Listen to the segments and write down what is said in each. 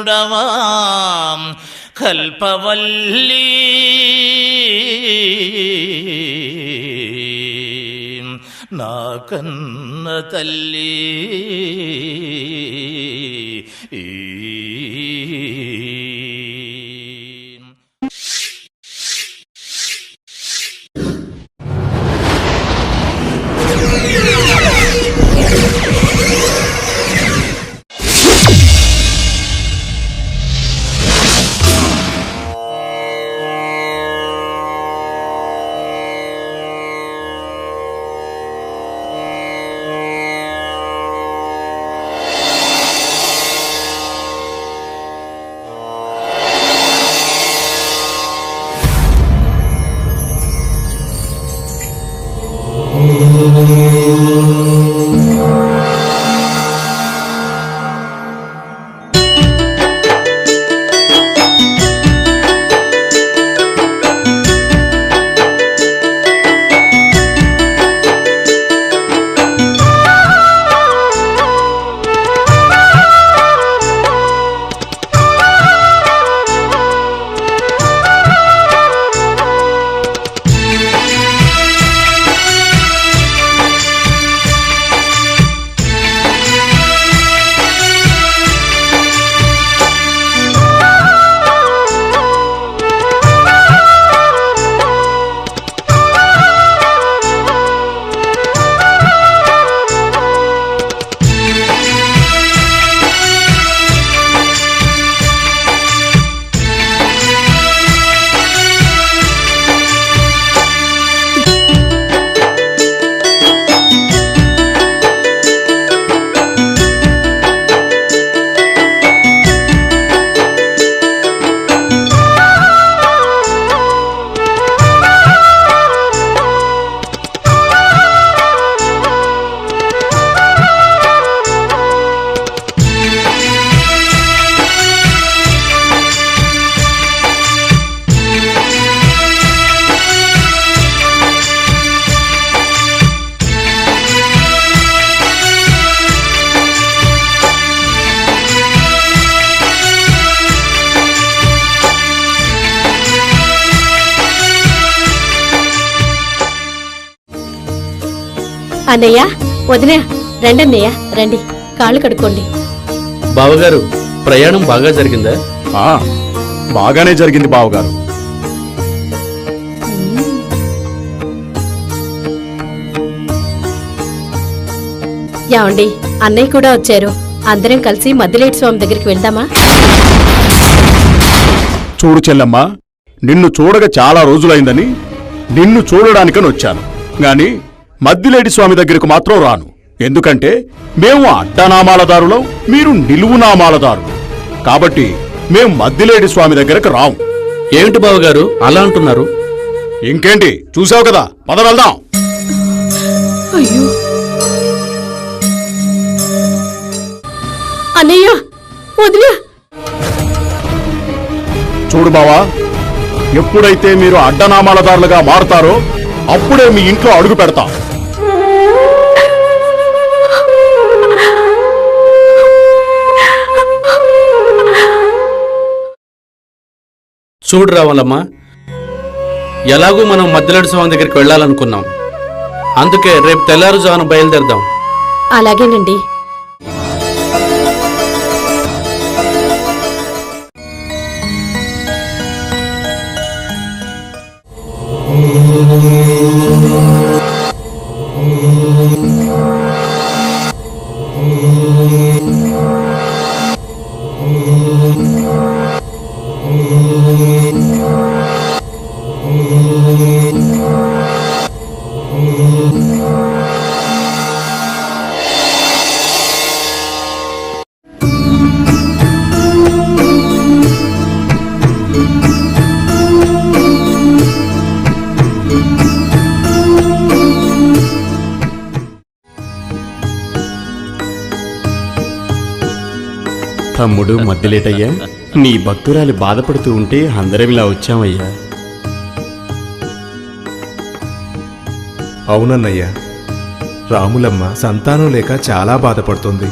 చూడవాం కల్పవల్లి నా కన్న తల్లి. అన్నయ్య వదిన రండి అన్నయ్య రండి, కాళ్ళు కడుక్కోండి. బావగారు ప్రయాణం బాగా జరిగిందా? బాగానే జరిగింది బావగారు. యావండి, అన్నయ్య కూడా వచ్చారు. అందరం కలిసి మద్దిలేటి స్వామి దగ్గరికి వెళ్దామా? చూడు చెల్లమ్మా, నిన్ను చూడగా చాలా రోజులైందని నిన్ను చూడడానికని వచ్చాను గాని మద్దిలేటి స్వామి దగ్గరకు మాత్రం రాను. ఎందుకంటే మేము అడ్డనామాలదారులం, మీరు నిలువునామాలదారులు. కాబట్టి మేం మద్దిలేటి స్వామి దగ్గరకు రాము. ఏమిటి బావగారు అలా అంటున్నారు? ఇంకేంటి, చూసావు కదా, పద వెళ్దాం. అయ్యో అన్నయ్య వదినా. చూడు బావా, ఎప్పుడైతే మీరు అడ్డనామాలదారులుగా మారుతారో అప్పుడే మీ ఇంట్లో అడుగు పెడతాం. చూడు రావాలమ్మా, ఎలాగూ మనం మద్దిలేటి స్వామి దగ్గరికి వెళ్ళాలనుకున్నాం. అందుకే రేపు తెల్లారుజామున బయలుదేరదాం. అలాగేనండి. తమ్ముడు మద్దిలేటయ్యా, నీ భక్తురాలి బాధపడుతూ ఉంటే అందరం ఇలా వచ్చామయ్యా. అవునన్నయ్యా, రాములమ్మ సంతానం లేక చాలా బాధపడుతుంది.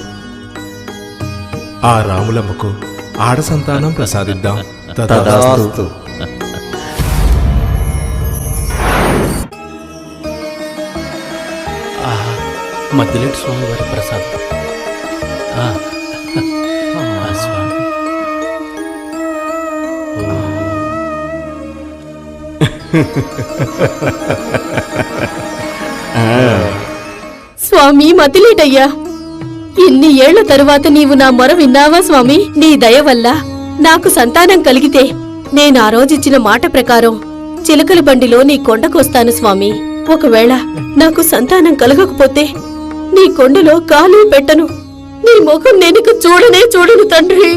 ఆ రాములమ్మకు ఆడ సంతానం ప్రసాదిద్దాం. తదాస్తు. మద్దిలేటి స్వామి వారి ప్రసాదం. స్వామి స్వామి మతిలేటయ్యా, ఇన్ని ఏళ్ల తరువాత నీవు నా మొర విన్నావా స్వామి? నీ దయ వల్ల నాకు సంతానం కలిగితే నేను ఆ రోజిచ్చిన మాట ప్రకారం చిలకల బండిలో నీ కొండకొస్తాను స్వామి. ఒకవేళ నాకు సంతానం కలగకపోతే నీ కొండలో కాలు పెట్టను. నీ ముఖం నేనిక చూడనే చూడను తండ్రి.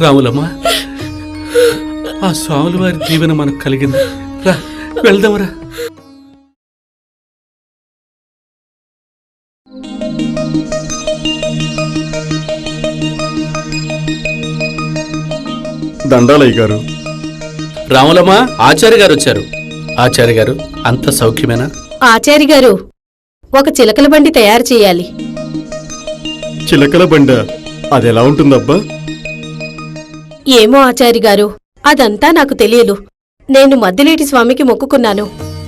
రాములమ్మ, ఆ స్వాముల వారి దీవెన మనకు కలిగింది. రా వెళ్దామరా. దండాలయ్య గారు. రాములమ్మ, ఆచార్య గారు వచ్చారు. ఆచార్య గారు, అంత సౌఖ్యమేనా? ఆచారి గారు, ఒక చిలకల బండి తయారు చేయాలి. చిలకల బండ అదెలా ఉంటుందబ్బా? ఏమో ఆచారి గారు, అదంతా నాకు తెలియదు. నేను మద్దిలేటి స్వామికి మొక్కుకున్నాను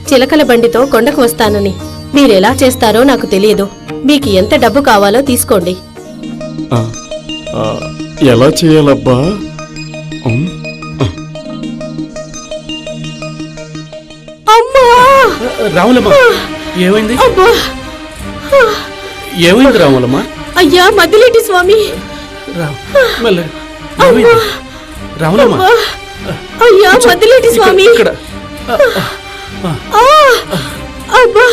చిలకల బండితో కొండకు వస్తానని. మీరెలా చేస్తారో నాకు తెలియదు. మీకు ఎంత డబ్బు కావాలో తీసుకోండి. ఆ, ఆ, ఎలా చేయాలబ్బా? అమ్మా! రాములమ్మ, ఏమైంది? అబ్బా! ఏమైంది రాములమ్మ? అయ్యా మద్దిలేటి స్వామి! మెల్లగా. ఏమైంది రాములమ్మ? అయ్యా మద్దిలేటి స్వామి! ఇక్కడ. అబ్బా!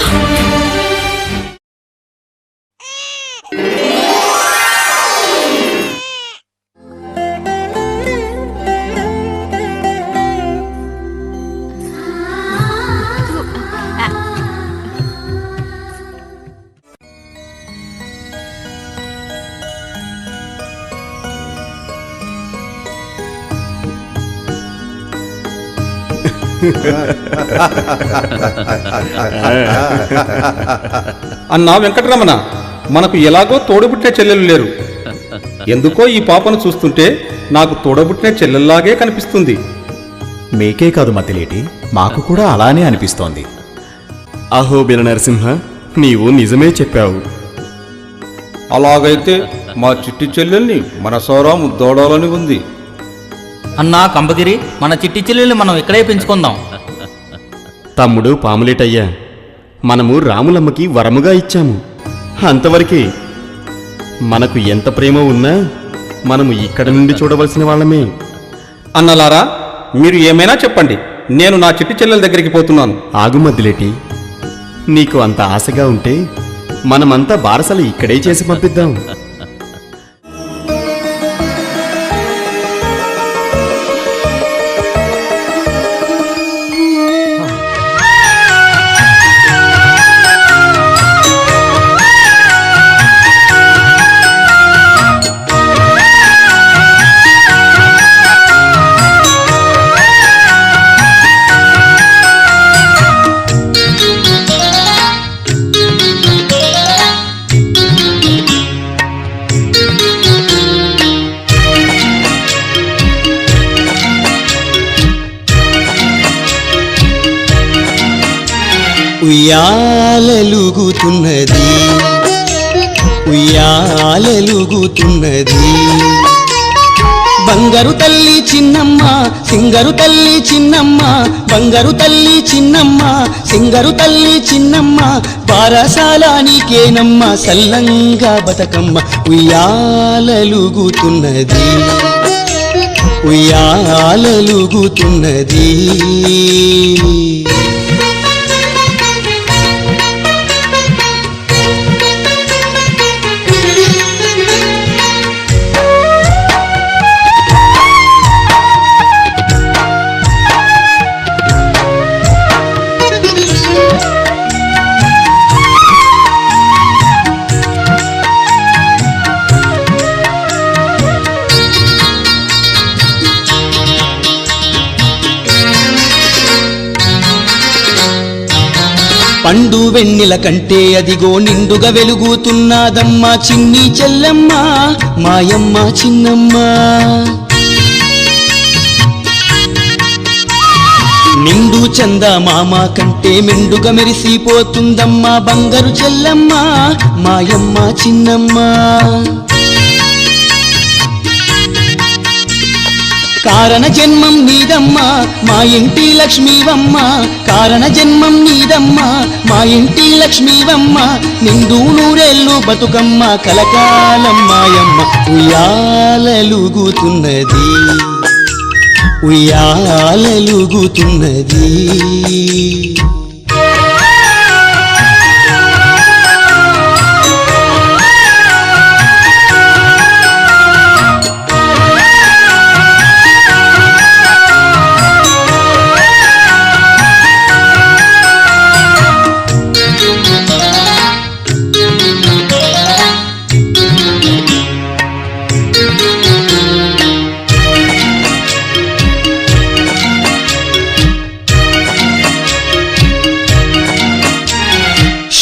అన్నా వెంకటరమణ, మనకు ఎలాగో తోడబుట్టిన చెల్లెలు లేరు. ఎందుకో ఈ పాపను చూస్తుంటే నాకు తోడబుట్టిన చెల్లెల్లాగే కనిపిస్తుంది. మీకే కాదు మతిలేటి, మాకు కూడా అలానే అనిపిస్తోంది. అహోబిల నరసింహ, నీవు నిజమే చెప్పావు. అలాగైతే మా చిట్టి చెల్లెల్ని మనసారా ముద్దోడాలని ఉంది. అన్నా కంబగిరి, మన చిట్టి చెల్లెల్ని మనం ఇక్కడే పెంచుకుందాం. తమ్ముడు పాములేటయ్యా, మనము రాములమ్మకి వరముగా ఇచ్చాము, అంతవరకే. మనకు ఎంత ప్రేమ ఉన్నా మనము ఇక్కడ నుండి చూడవలసిన వాళ్ళమే. అన్నలారా, మీరు ఏమైనా చెప్పండి, నేను నా చిట్టి చెల్లెల దగ్గరికి పోతున్నాను. ఆగుమద్దిలేటి, నీకు అంత ఆశగా ఉంటే మనమంతా బారసలు ఇక్కడే చేసి పంపిద్దాం. ఉయ్యాలెలుగుతున్నది, ఉయ్యాలెలుగుతున్నది. బంగారు తల్లి చిన్నమ్మ, సింగరు తల్లి చిన్నమ్మ, బంగారు తల్లి చిన్నమ్మ, సింగరు తల్లి చిన్నమ్మ. బారసాలానికేనమ్మ సల్లంగా బతకమ్మ. ఉయ్యాలెలుగుతున్నది, ఉయ్యాలెలుగుతున్నది. వెన్నెల కంటే అదిగో నిండుగా వెలుగుతున్నదమ్మా చిన్ని చెల్లెమ్మ మాయమ్మ చిన్నమ్మ. నిండు చందమామ కంటే మెండుగా మెరిసిపోతుందమ్మా బంగారు చెల్లెమ్మ మాయమ్మ చిన్నమ్మ. కారణ జన్మం నీదమ్మా మా ఇంటి లక్ష్మీవమ్మ, కారణ జన్మం నీదమ్మా మా ఇంటి లక్ష్మీవమ్మ. నిండు నూరేళ్ళు బతుకమ్మ కలకాలం మాయమ్మ. ఉయ్యాలలుగుతున్నది ఉయ్యాలలుగుతున్నది.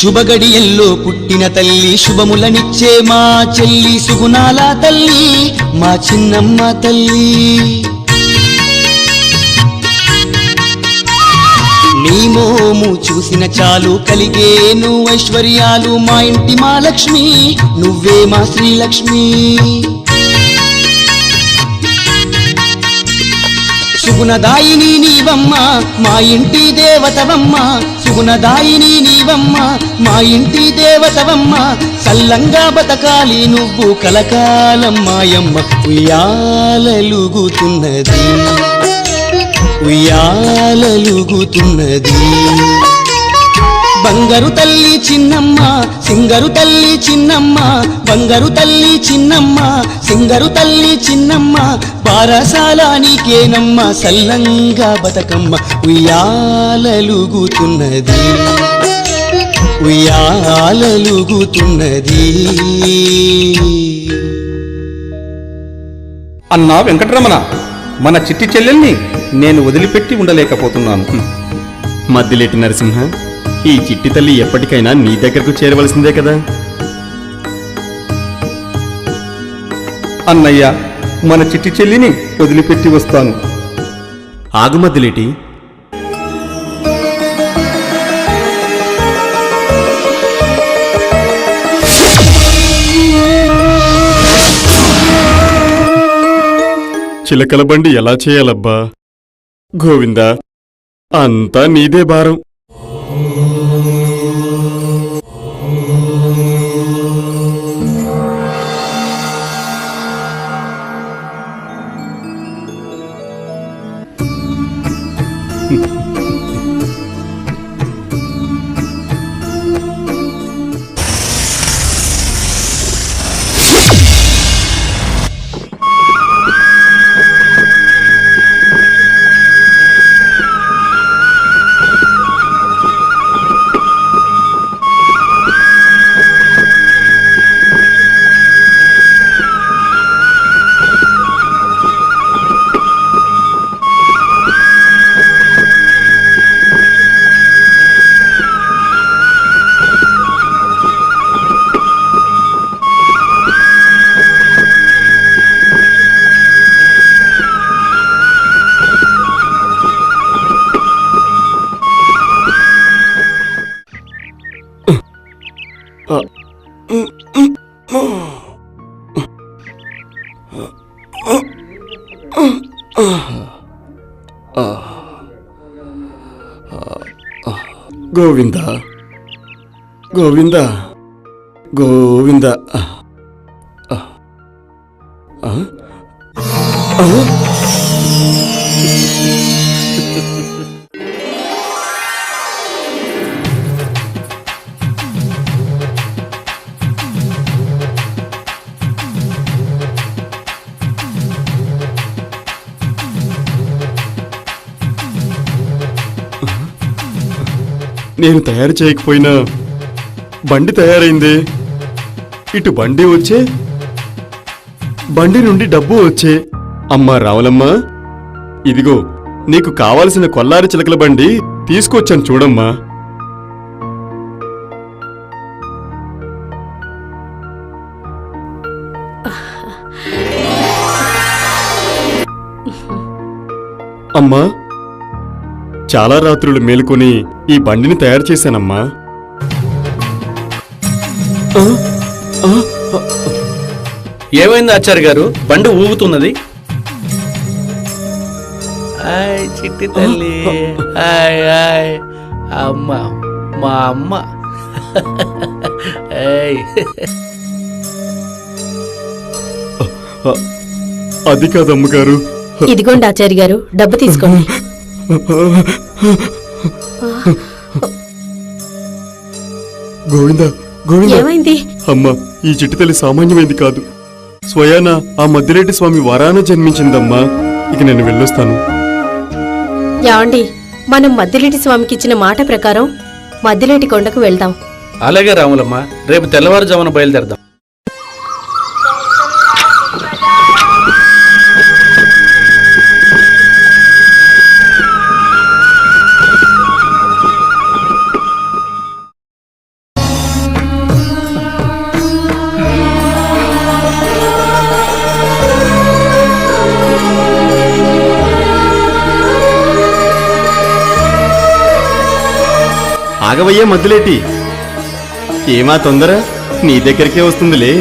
శుభగడియల్లో పుట్టిన తల్లి శుభములనిచ్చే మా చెల్లి సుగుణాల తల్లి మా చిన్నమ్మ తల్లి. నీ మోము చూసిన చాలు కలిగేను ఐశ్వర్యాలు మా ఇంటి మా లక్ష్మి నువ్వే మా శ్రీలక్ష్మి. సుగుణదాయిని నీవమ్మ మా ఇంటి దేవతవమ్మ, సుగుణదాయిని నీవమ్మ మా ఇంటి దేవతవమ్మ. సల్లంగా బతకాలి నువ్వు కలకాలం మాయమ్మ. ఉయ్యాలలుగుతున్నది ఉయ్యాలలుగుతున్నది. బంగారు తల్లి చిన్నమ్మ సింగరు తల్లి చిన్నమ్మ, బంగారు తల్లి చిన్నమ్మ సింగరు తల్లి చిన్నమ్మ. బారసాల నీకేనమ్మ సల్లంగా బతకమ్మ. ఉయ్యాలలుగుతున్నది ఉయ్యాలలుగుతున్నది. అన్నా వెంకటరమణ, మన చిట్టి చెల్లెల్ని నేను వదిలిపెట్టి ఉండలేకపోతున్నాను. మద్దిలేటి నరసింహ, ఈ చిట్టి తల్లి ఎప్పటికైనా నీ దగ్గరకు చేరవలసిందే కదా. అన్నయ్య, మన చిట్టి చెల్లిని వదిలిపెట్టి వస్తాను. ఆగు మద్దిలేటి. చిలకల బండి ఎలా చేయాలబ్బా? గోవిందా, అంతా నీదే భారం. గోవిందా గోవిందా గోవిందా. నేను తయారు చేయకపోయినా బండి తయారైంది. ఇటు బండి వచ్చే, బండి నుండి డబ్బు వచ్చే. అమ్మా రావులమ్మ, ఇదిగో నీకు కావలసిన కొల్లారి చిలకల బండి తీసుకొచ్చాను చూడమ్మా. అమ్మా, చాలా రాత్రులు మేలుకొని ఈ బండిని తయారు చేశానమ్మా. ఏమైంది ఆచార్య గారు? బండి ఊగుతున్నది. హాయ్ చిట్టి తల్లి, హాయ్ హాయ్ అమ్మ, మా అమ్మ. అది కాదమ్మగారు. ఇదిగోండి ఆచార్య గారు, డబ్బు తీసుకోండి. గోవిందా, గోవిందా. ఏమైంది? అమ్మా, ఈ చిట్టి తల్లి సామాన్యమైంది కాదు. స్వయాన ఆ మద్దిలేటి స్వామి వరాన జన్మించిందమ్మా. ఇక నేను వెళ్ళొస్తాను. యాండి, మనం మద్దిలేటి స్వామికి ఇచ్చిన మాట ప్రకారం మద్దిలేటి కొండకు వెళ్దాం. అలాగే రాములమ్మ, రేపు తెల్లవారుజామున బయలుదేరదాం. ఆగవయ్యా మద్దులేటి, ఏమా తొందర? నీ దగ్గరికే వస్తుందిలే.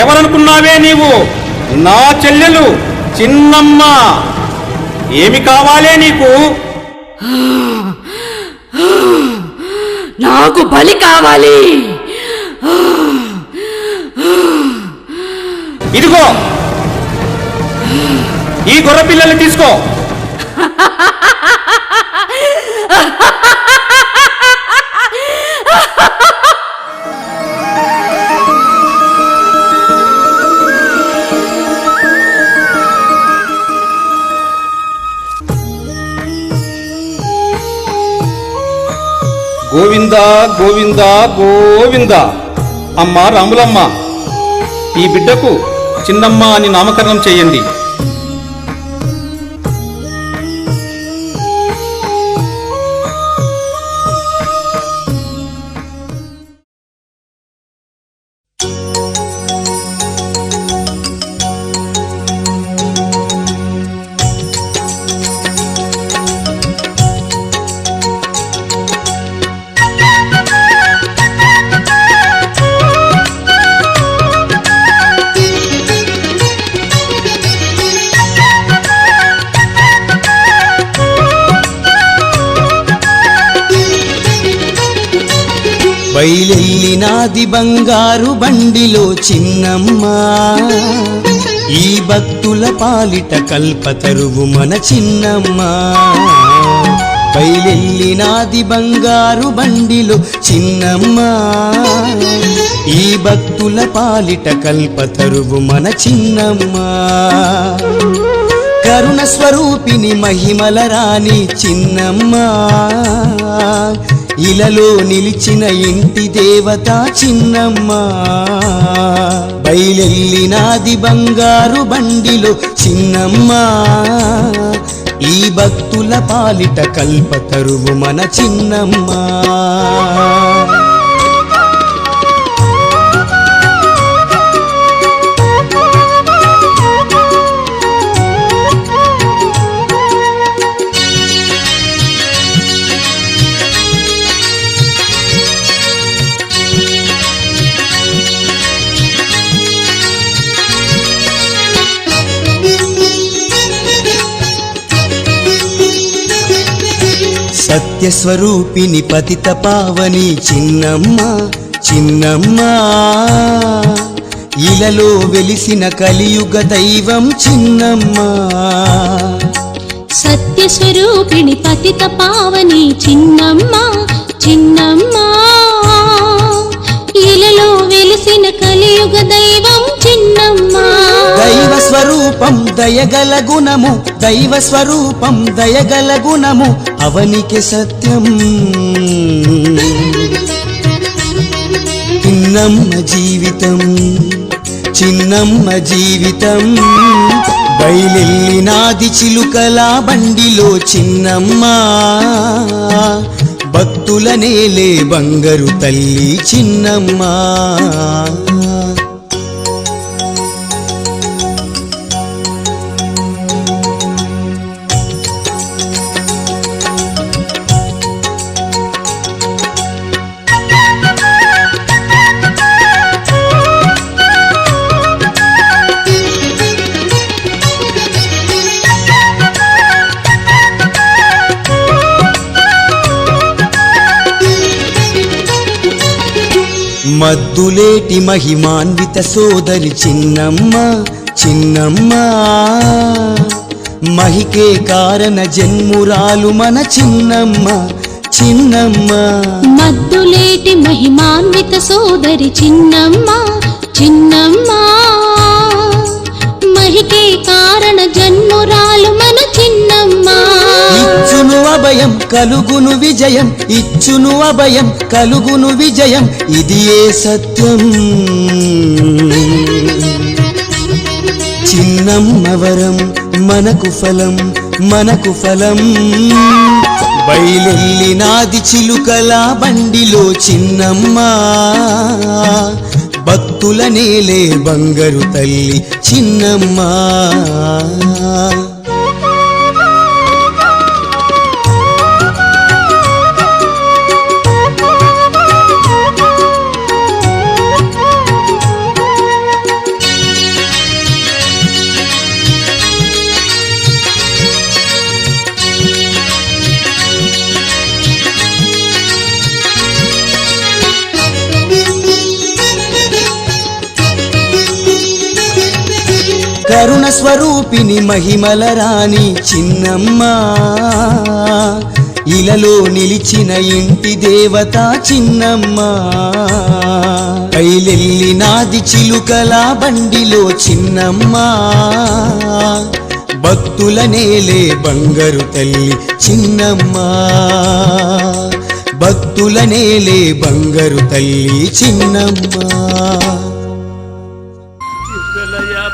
ఎవరనుకున్నావే నీవు? నా చెల్లెలు చిన్నమ్మ. ఏమి కావాలే నీకు? నాకు బలి కావాలి. ఇదిగో ఈ గొర్రె పిల్లల్ని తీసుకో. గోవింద గోవింద గోవింద. అమ్మ రాములమ్మ, ఈ బిడ్డకు చిన్నమ్మ అని నామకరణం చేయండి. బయలెల్లినాది బంగారు బండిలో చిన్నమ్మ, ఈ భక్తుల పాలిట కల్పతరువు మన చిన్నమ్మ. బయలెల్లినాది బంగారు బండిలో చిన్నమ్మ, ఈ భక్తుల పాలిట కల్పతరువు మన చిన్నమ్మ. కరుణ స్వరూపిణి మహిమల రాణి చిన్నమ్మ, ఇలలో నిలిచిన ఇంటి దేవత చిన్నమ్మ. బయలెల్లినాది బంగారు బండిలో చిన్నమ్మ, ఈ భక్తుల పాలిట కల్పతరువు మన చిన్నమ్మ. సత్యస్వరూపిణి పతిత పావని చిన్నమ్మ, చిన్నమ్మ. ఇలలో వెలిసిన కలియుగ దైవం చిన్నమ్మ. సత్యస్వరూపిణి పతిత పావని చిన్నమ్మ, చిన్నమ్మ. ఇలలో వెలిసిన కలియుగ దైవం చిన్నమ్మ. దైవ స్వరూపం దయగల గుణము దైవ స్వరూపం దయగల గుణము అవనికి సత్యం చిన్నమ్మ జీవితం చిన్నమ్మ జీవితం బయలెల్లినాది చిలుకల బండిలో చిన్నమ్మ భక్తుల నేలే బంగారు తల్లి చిన్నమ్మ మద్దులేటి మహిమాన్విత సోదరి చిన్నమ్మ చిన్నమ్మ మహికే కారణ జన్మురాలు మన చిన్నమ్మ చిన్నమ్మ మద్దులేటి మహిమాన్విత సోదరి చిన్నమ్మ చిన్నమ్మ మహికే కారణ జన్మురాలు మన చిన్నమ్మ ఇచ్చును అభయం కలుగును విజయం ఇచ్చును అభయం కలుగును విజయం ఇది ఏ సత్యం చిన్నమ్మ వరం మనకు ఫలం బయలెల్లినాది చిలుకల బండిలో చిన్నమ్మ భక్తుల నేలే బంగారు తల్లి చిన్నమ్మ కరుణ స్వరూపిణి మహిమల రాణి చిన్నమ్మ ఇలలో నిలిచిన ఇంటి దేవత చిన్నమ్మ బయలెల్లినాది చిలుకల బండిలో చిన్నమ్మ భక్తుల నేలే బంగారు తల్లి చిన్నమ్మ భక్తుల నేలే బంగారు తల్లి చిన్నమ్మ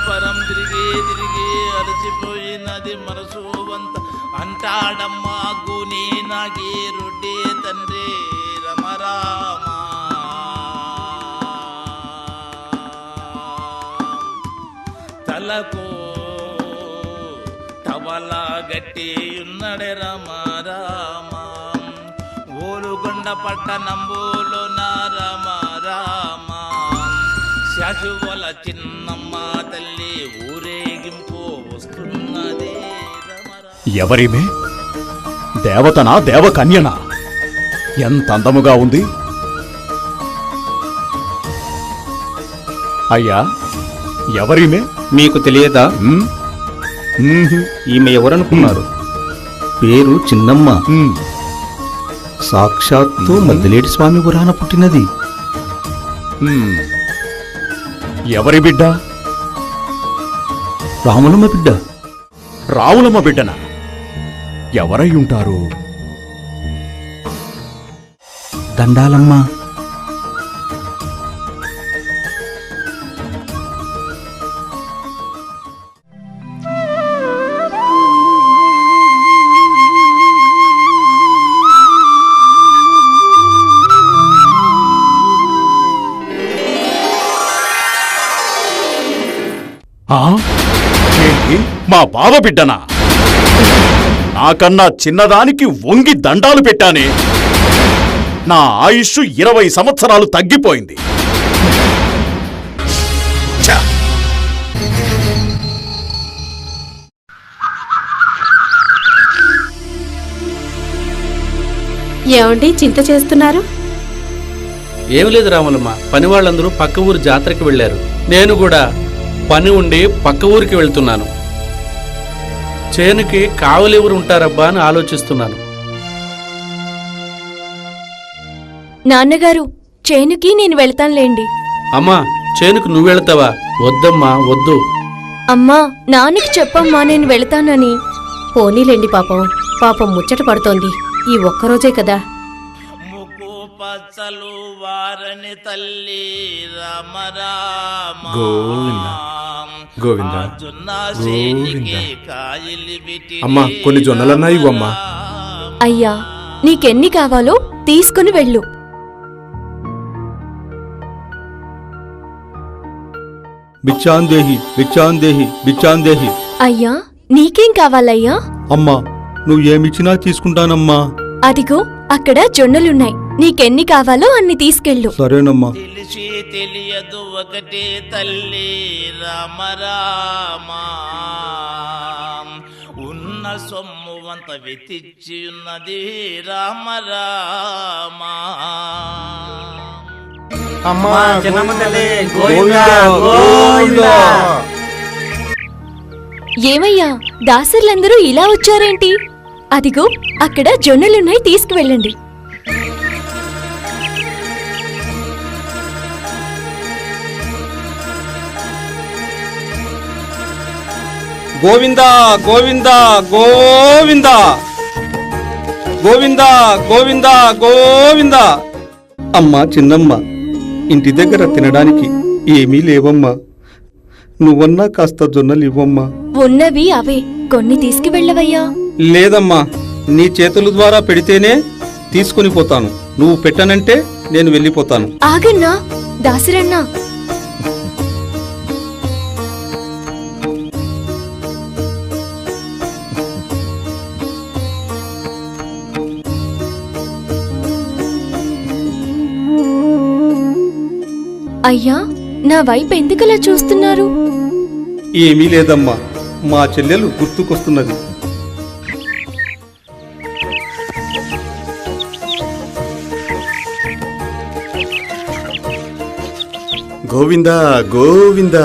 పరం తిరిగి తిరిగి అలసిపోయినది మనసు వంత అంటాడమ్మా గుని నాగి రొడ్డి తండ్రి రమరామా తలకు తవలా గట్టి ఉన్నడే రమరామా ఓలుగొండ పట్టణంబులో నా రమరామా శాశువల చిన్నమ్మ తల్లి ఊరేగింపు వస్తున్నది ఎవరిమే దేవతనా దేవకన్యనా ఎంత అందముగా ఉంది అయ్యా ఎవరిమే మీకు తెలియదా ఈమె ఎవరనుకున్నారు పేరు చిన్నమ్మ సాక్షాత్తు మద్దిలేటి స్వామి పురాణ పుట్టినది ఎవరి బిడ్డ రాములమ్మ బిడ్డ రావులమ్మ బిడ్డనా ఎవరై ఉంటారు దండాలమ్మ ఏంటి మా బావ బిడ్డనా నాకన్నా చిన్నదానికి వంగి దండాలు పెట్టానే నా ఆయుష్ 20 సంవత్సరాలు తగ్గిపోయింది ఏమండి చింత చేస్తున్నారు ఏమి లేదు రాములమ్మ పని వాళ్ళందరూ పక్క ఊరు జాతరకి వెళ్లారు నేను కూడా పని ఉండి పక్క ఊరికి వెళ్తున్నాను చేనుకి కావలెవరు ఉంటారబ్బా అని ఆలోచిస్తున్నాను నాన్నగారు చేనుకి నేను వెళ్తానులేండి అమ్మా చేనుకు నువ్వు వెళ్తావా వద్దమ్మా వద్దు అమ్మా నాన్నకి చెప్పమ్మా నేను వెళతానని. పోనీలేండి పాపం, పాపం ముచ్చట పడుతోంది. ఈ ఒక్కరోజే కదా. ముక్కు పచ్చలు వారని తల్లి రామ రామ గోవింద, గోవింద, జొన్న గోవింద. కాయలు బిటి అమ్మా కొన్ని జొన్నలన్నా ఇవ్వమ్మా. అయ్యా నీకెన్ని కావాలో తీసుకుని వెళ్ళు. బిచ్చాందేహి బిచ్చాందేహి బిచ్చాందేహి. అయ్యా నీకేం కావాలయ్యా? అమ్మా నువ్వు ఏమిచ్చినా తీసుకుంటానమ్మా. అదిగో అక్కడ జొన్నలున్నాయి, నీకెన్ని కావాలో అన్ని తీసుకెళ్ళు. సరేనమ్మా. తెలిసి తెలియదు ఒకటే తల్లి రామ రామ ఉన్న సొమ్ము వంత వెతిచ్చి ఉన్నది రామ రామ. అమ్మా చిన్నమ్మ తల్లి ఏమయ్యా దాసర్లందరూ ఇలా వచ్చారేంటి? అదిగో అక్కడ జొన్నలున్నాయి, తీసుకువెళ్ళండి. గోవిందా గోవిందా గోవిందా గోవిందా గోవిందా గోవిందా. అమ్మా చిన్నమ్మ, ఇంటి దగ్గర తినడానికి ఏమీ లేవమ్మా. నువ్వన్నా కాస్త జొన్నలు ఇవ్వమ్మా. ఉన్నవి అవే, కొన్ని తీసుకువెళ్ళవయ్యా. లేదమ్మా, నీ చేతుల ద్వారా పెడితేనే తీసుకుని పోతాను. నువ్వు పెట్టనంటే నేను వెళ్ళిపోతాను. ఆగన్నా దాసరన్నా, అయ్యా నా వైపు ఎందుకలా చూస్తున్నారు? ఏమీ లేదమ్మా, మా చెల్లెలు గుర్తుకొస్తున్నది. గోవింద గోవింద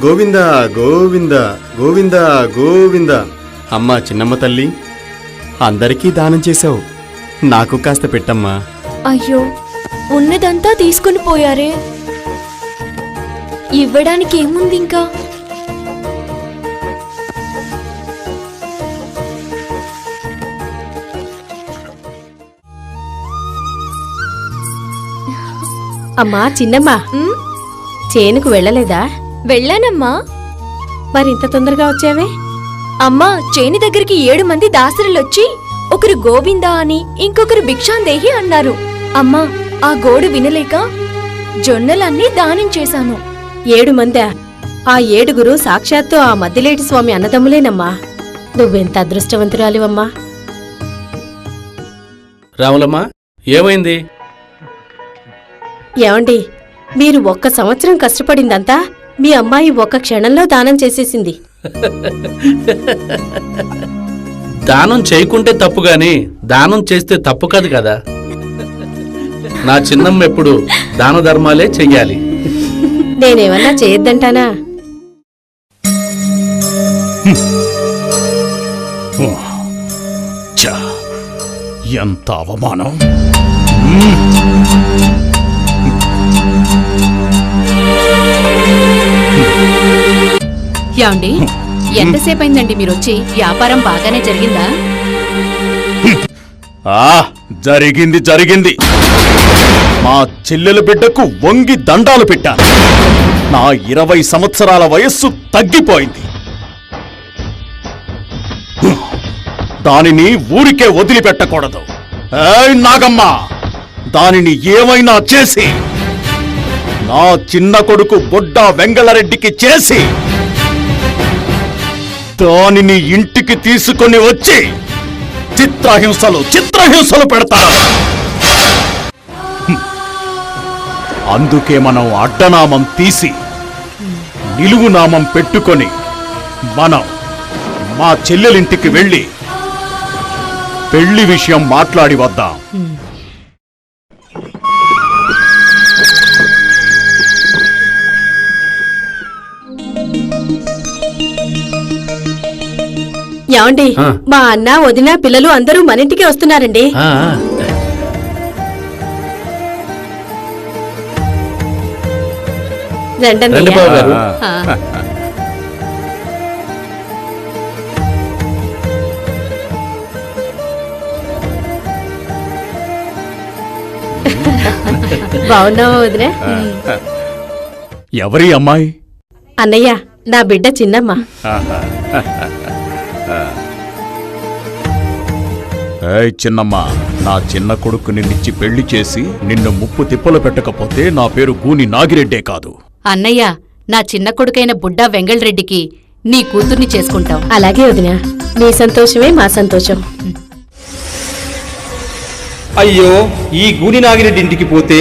గోవింద గోవింద గోవింద గోవింద. అమ్మా చిన్నమ్మ తల్లి, అందరికీ దానం చేశావు, నాకు కాస్త పెట్టమ్మా. అయ్యో ఉన్నదంతా తీసుకుని పోయారే, ఇవ్వడానికి ఏముంది ఇంకా? అమ్మా చిన్నమ్మా, చేనుకు వెళ్ళలేదా? వెళ్ళానమ్మా. మరింత తొందరగా వచ్చావే? అమ్మా చేని దగ్గరికి 7 మంది దాసరులొచ్చి ఒకరు గోవిందా అని ఇంకొకరు భిక్షాందేహి అన్నారు. అమ్మా ఆ గోడు వినలేక జొన్నలన్నీ దానం చేశాను. 7 మందా? ఆ 7గురు సాక్షాత్తు ఆ మద్దిలేటి స్వామి అన్నదమ్ములేనమ్మా. నువ్వెంత అదృష్టవంతురాలివమ్మా. రాములమ్మా ఏమైంది? ఏమండి, మీరు 1 సంవత్సరం కష్టపడిందంతా మీ అమ్మాయి 1 క్షణంలో దానం చేసేసింది. దానం చేయకుంటే తప్పు గాని దానం చేస్తే తప్పు కాదు కదా. నా చిన్నమ్మ ఎప్పుడు దాన ధర్మాలే చెయ్యాలి. నేనేమన్నా చేయొద్దంటానా? ఎంత అవమానం! యాండి ఎంతసేపు అయిందండి మీరొచ్చి? వ్యాపారం బాగానే జరిగిందా? జరిగింది జరిగింది. మా చెల్లెల బిడ్డకు వంగి దండాలు పెట్టాను. నా 20 సంవత్సరాల వయస్సు తగ్గిపోయింది. దానిని ఊరికే వదిలిపెట్టకూడదు. ఏయ్ నాగమ్మ, దానిని ఏమైనా చేసి నా చిన్న కొడుకు బొడ్డా వెంగళరెడ్డికి చేసి దానిని ఇంటికి తీసుకొని వచ్చి చిత్రహింసలు పెడతారు. అందుకే మనం అడ్డనామం తీసి నిలువు నామం పెట్టుకొని మనం మా చెల్లెలింటికి వెళ్ళి పెళ్లి విషయం మాట్లాడి వద్దాం. ఏమండి, మా అన్న వదిన పిల్లలు అందరూ మన ఇంటికి వస్తున్నారండి. రండి బాబు గారు. బాగున్నావా వదినా? ఎవరి అమ్మాయి? అన్నయ్య, నా బిడ్డ చిన్నమ్మ. ఏయ్ చిన్నమ్మ, నా చిన్న కొడుకు నిన్నిచ్చి పెళ్లి చేసి నిన్ను ముప్పు తిప్పలు పెట్టకపోతే నా పేరు గూని నాగిరెడ్డే కాదు. అన్నయ్య, నా చిన్న కొడుకైన బుడ్డా వెంగళరెడ్డికి నీ కూతుర్ని చేసుకుంటాం. అలాగే వదినా, నీ సంతోషమే మా సంతోషం. అయ్యో, ఈ గూని నాగిరెడ్డి ఇంటికి పోతే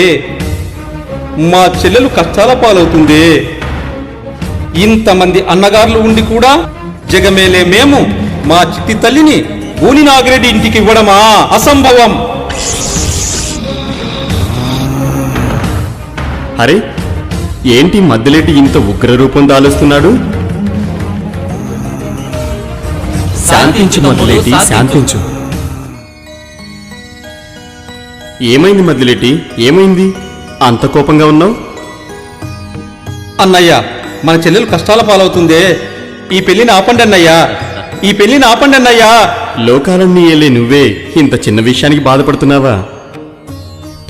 మా చెల్లెలు కష్టాల పాలవుతుందే. ఇంతమంది అన్నగారులు ఉండి కూడా జగమేలే మేము మా చిట్టి తల్లిని గూని నాగిరెడ్డి ఇంటికి ఇవ్వడమా? అసంభవం. అరే, ఏంటి మధ్యలేటి ఇంత ఉగ్రరూపం దాలుస్తున్నాడు? శాంతించు మధ్యలేటి, శాంతించు. ఏమైంది మధ్యలేటి, ఏమైంది? అంత కోపంగా ఉన్నావు? అన్నయ్య, మన చెల్లెలు కష్టాల పాలవుతుందే. ఈ పెళ్లిని ఆపండి అన్నయ్యా, ఈ పెళ్లిని ఆపండి అన్నయ్యా. లోకాలన్నీ ఏలే నువ్వే ఇంత చిన్న విషయానికి బాధపడుతున్నావా?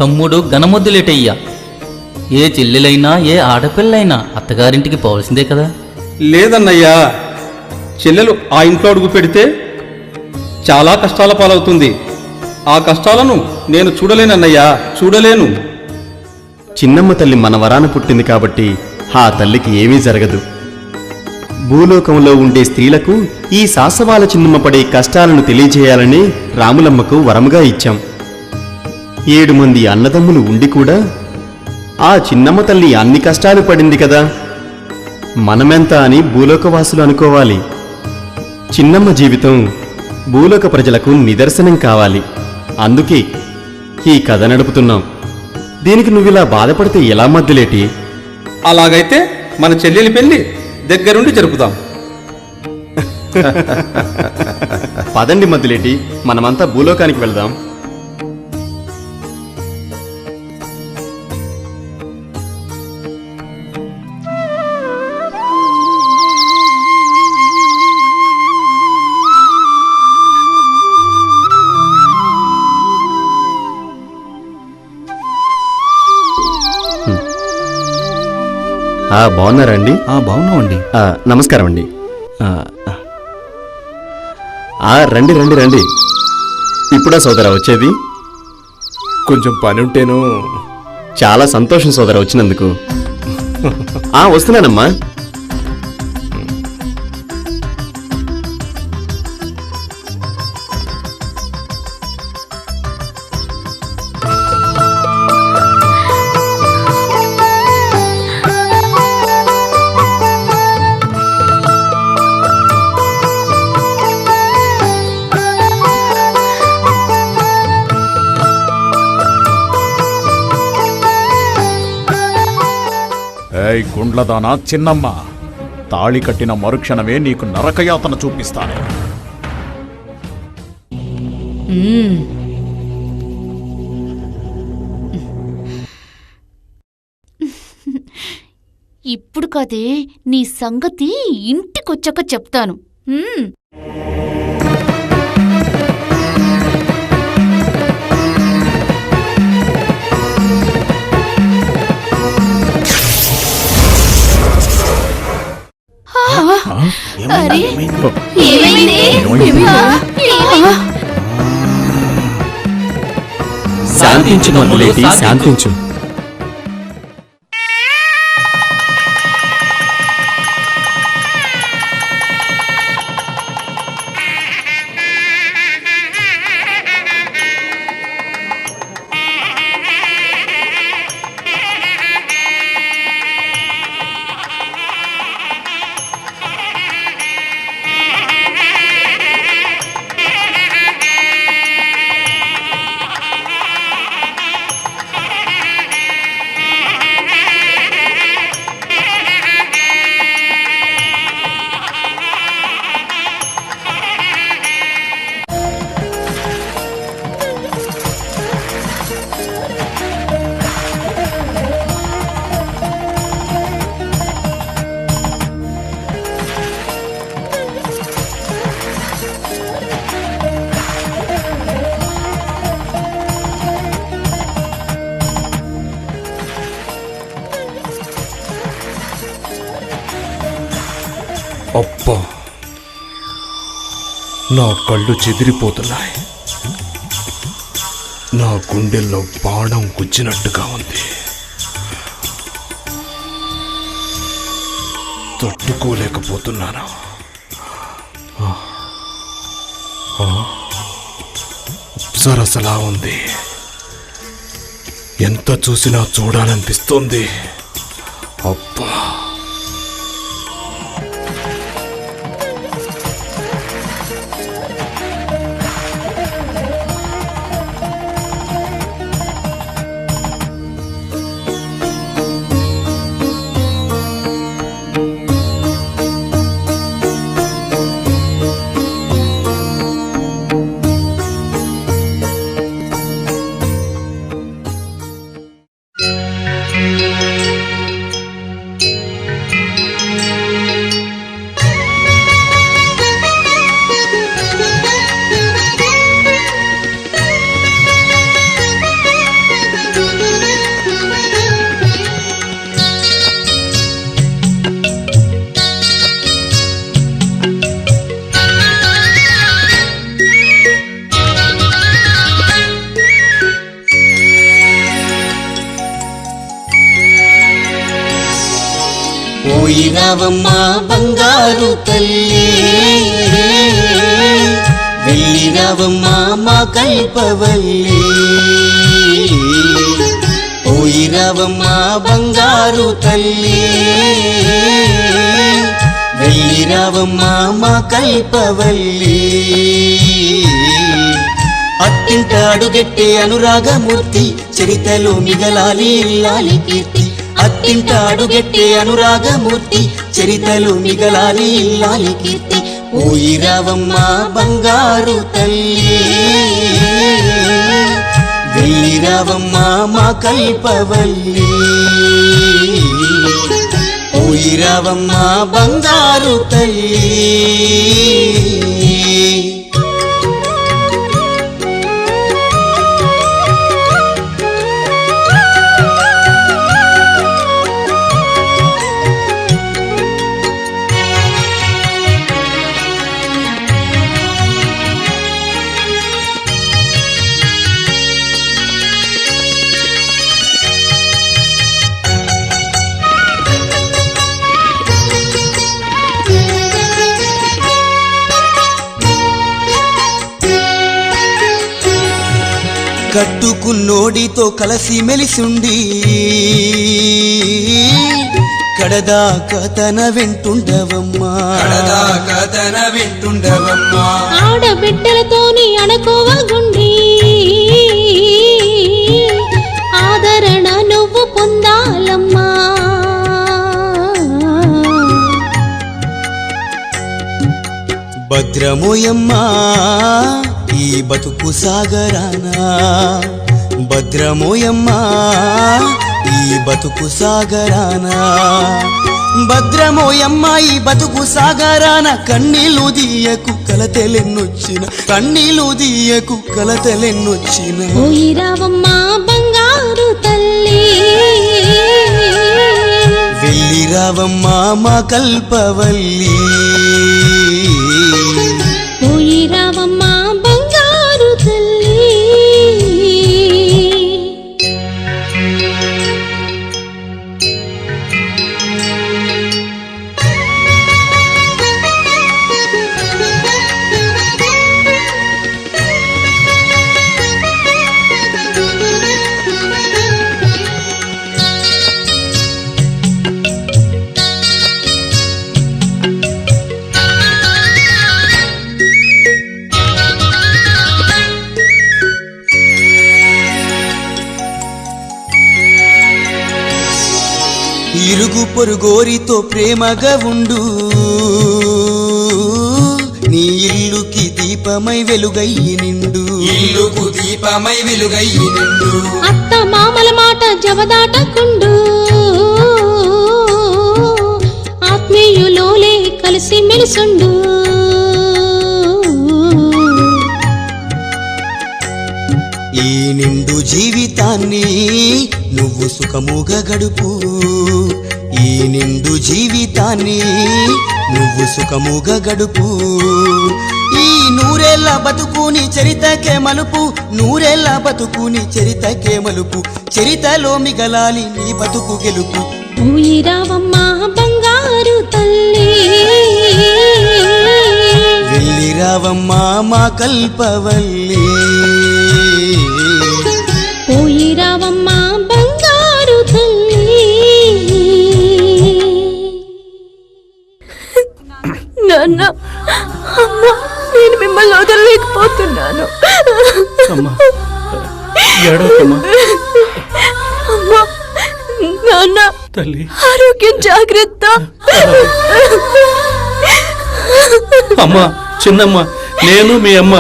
తమ్ముడు గణముద్దులేటయ్యా. ఏ చెల్లెలైనా ఏ ఆడపిల్లైనా అత్తగారింటికి పోవాల్సిందే కదా. లేదన్నయ్యా, చెల్లెలు ఆ ఇంట్లో అడుగు పెడితే చాలా కష్టాల పాలవుతుంది. ఆ కష్టాలను నేను చూడలేనన్నయ్యా, చూడలేను. చిన్నమ్మ తల్లి మన వరాన పుట్టింది కాబట్టి ఆ తల్లికి ఏమీ జరగదు. భూలోకంలో ఉండే స్త్రీలకు ఈ శాసవాల చిన్నమ్మ పడే కష్టాలను తెలియజేయాలని రాములమ్మకు వరముగా ఇచ్చాం. 7 మంది అన్నదమ్ములు ఉండి కూడా ఆ చిన్నమ్మ తల్లి అన్ని కష్టాలు పడింది కదా. మనమెంత అని భూలోకవాసులు అనుకోవాలి. చిన్నమ్మ జీవితం భూలోక ప్రజలకు నిదర్శనం కావాలి. అందుకే ఈ కథ నడుపుతున్నాం. దీనికి నువ్విలా బాధపడితే ఎలా మధ్యలేటి? అలాగైతే మన చెల్లెలి పెళ్లి దగ్గరుండి జరుపుదాం. పదండి మధ్యలేటి, మనమంతా భూలోకానికి వెళ్దాం. బాగున్నారా అండి? బాగున్నామండి. నమస్కారం అండి. రండి రండి రండి. ఇప్పుడా సోదరా వచ్చేది? కొంచెం పని ఉంటేను. చాలా సంతోషం సోదరా వచ్చినందుకు. వస్తున్నానమ్మా. ఏయ్ గుండ్లదానా చిన్నమ్మ, తాళి కట్టిన మరుక్షణమే నీకు నరకయాతన చూపిస్తాను. ఇప్పుడు కదే నీ సంగతి ఇంటికొచ్చాక చెప్తాను. శాంతించు మధ్యలేటి, శాంతించు. అబ్బా, నా కళ్ళు చెదిరిపోతున్నాయి. నా గుండెల్లో బాణం గుచ్చినట్టుగా ఉంది. తట్టుకోలేకపోతున్నాను. అప్సరసలా ఉంది. ఎంత చూసినా చూడాలనిపిస్తోంది. అబ్బా, పోయి రావమ్మా బంగారు తల్లి, వెళ్ళి రావమ్మా మా కల్పవల్లి. పోయి రావమ్మా బంగారు తల్లి, వెళ్ళి రావమ్మా మా కల్పవల్లి. అత్తింట అడుగెట్టే అనురాగమూర్తి, చరితలో మిగలాలి ఇల్లాలి కీర్తి. అత్తింట అడుగెట్టే అనురాగమూర్తి, చరితలు మిగలాలి ఇల్లాలి కీర్తి. పోయి రావమ్మా బంగారు తల్లి, వెళ్ళి రావమ్మా మా కల్పవల్లి. పోయి రావమ్మా బంగారు తల్లి. కట్టుకున్నోడితో కలసి మెలిసుండి కడదాకా తన వెంటుండవమ్మా, కడదాకా తన వెంటుండవమ్మా. ఆడబిడ్డలతోని అణకువగుండి ఆదరణ నువ్వు పొందాలమ్మా. భద్రమోయమ్మా ఈ బతుకు సాగరానా, భద్రమోయమ్మా ఈ బతుకు సాగరానా. భద్రమోయమ్మా ఈ బతుకు సాగరాన, కన్నీళ్ళు దీయకు కలతెలెన్నొచ్చిన, కన్నీళ్ళు దీయకు కలతెలెన్నొచ్చిన. పోయి రావమ్మా బంగారు తల్లి, వెళ్ళి రావమ్మా మా కల్పవల్లి. పోయి రావమ్మా బంగారు తల్లి. ఇరుగు పొరుగోరితో ప్రేమగా ఉండు, నీ ఇల్లుకి దీపమై వెలుగయ్యి నిండు, ఇల్లుకు దీపమై వెలుగయ్యి నిండు. అత్త మామల మాట జవదాటకుండు, ఆత్మీయులోలే కలిసి మెలిసుండు. ఈ నిండు జీవితాన్ని నువ్వు సుఖముగా గడుపు, ఈ నిండు జీవితాన్ని నువ్వు సుఖముగా గడుపు. ఈ నూరేళ్ల బతుకుని చరితకే మలుపు, నూరేళ్ల బతుకుని చరితకే మలుపు, చరితలో మిగలాలి నీ బతుకు గెలుపు. పోయి రావమ్మా బంగారు తల్లి, వెళ్ళి రావమ్మా మా కల్పవల్లి. పోయి రావమ్మా బంగారు తల్లి. నాన్న, అమ్మ, నేను మిమ్మల్ని వదలలేకపోతున్నాను. అమ్మా ఏడవకమ్మా. అమ్మా, నాన్న, తల్లి ఆరోగ్యం జాగ్రత్త. అమ్మా, చిన్నమ్మ, నేను మీ అమ్మ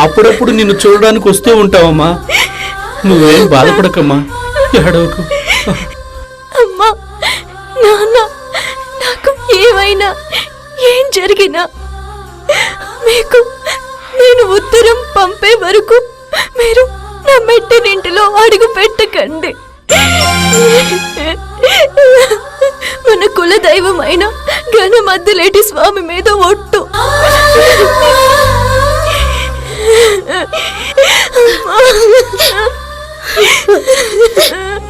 అప్పుడప్పుడు నిన్ను చూడడానికి వస్తూ ఉంటావమ్మా. నువ్వేం బాధపడకమ్మా, ఏడవకు. అమ్మా, నాన్న, నాకు ఏమైనా ఏం జరిగినా మీకు నేను ఉత్తరం పంపే వరకు మీరు నా మెట్టినింటిలో అడుగు పెట్టకండి. మన కుల దైవమైన గణమద్దిలేటి స్వామి మీద ఒట్టు.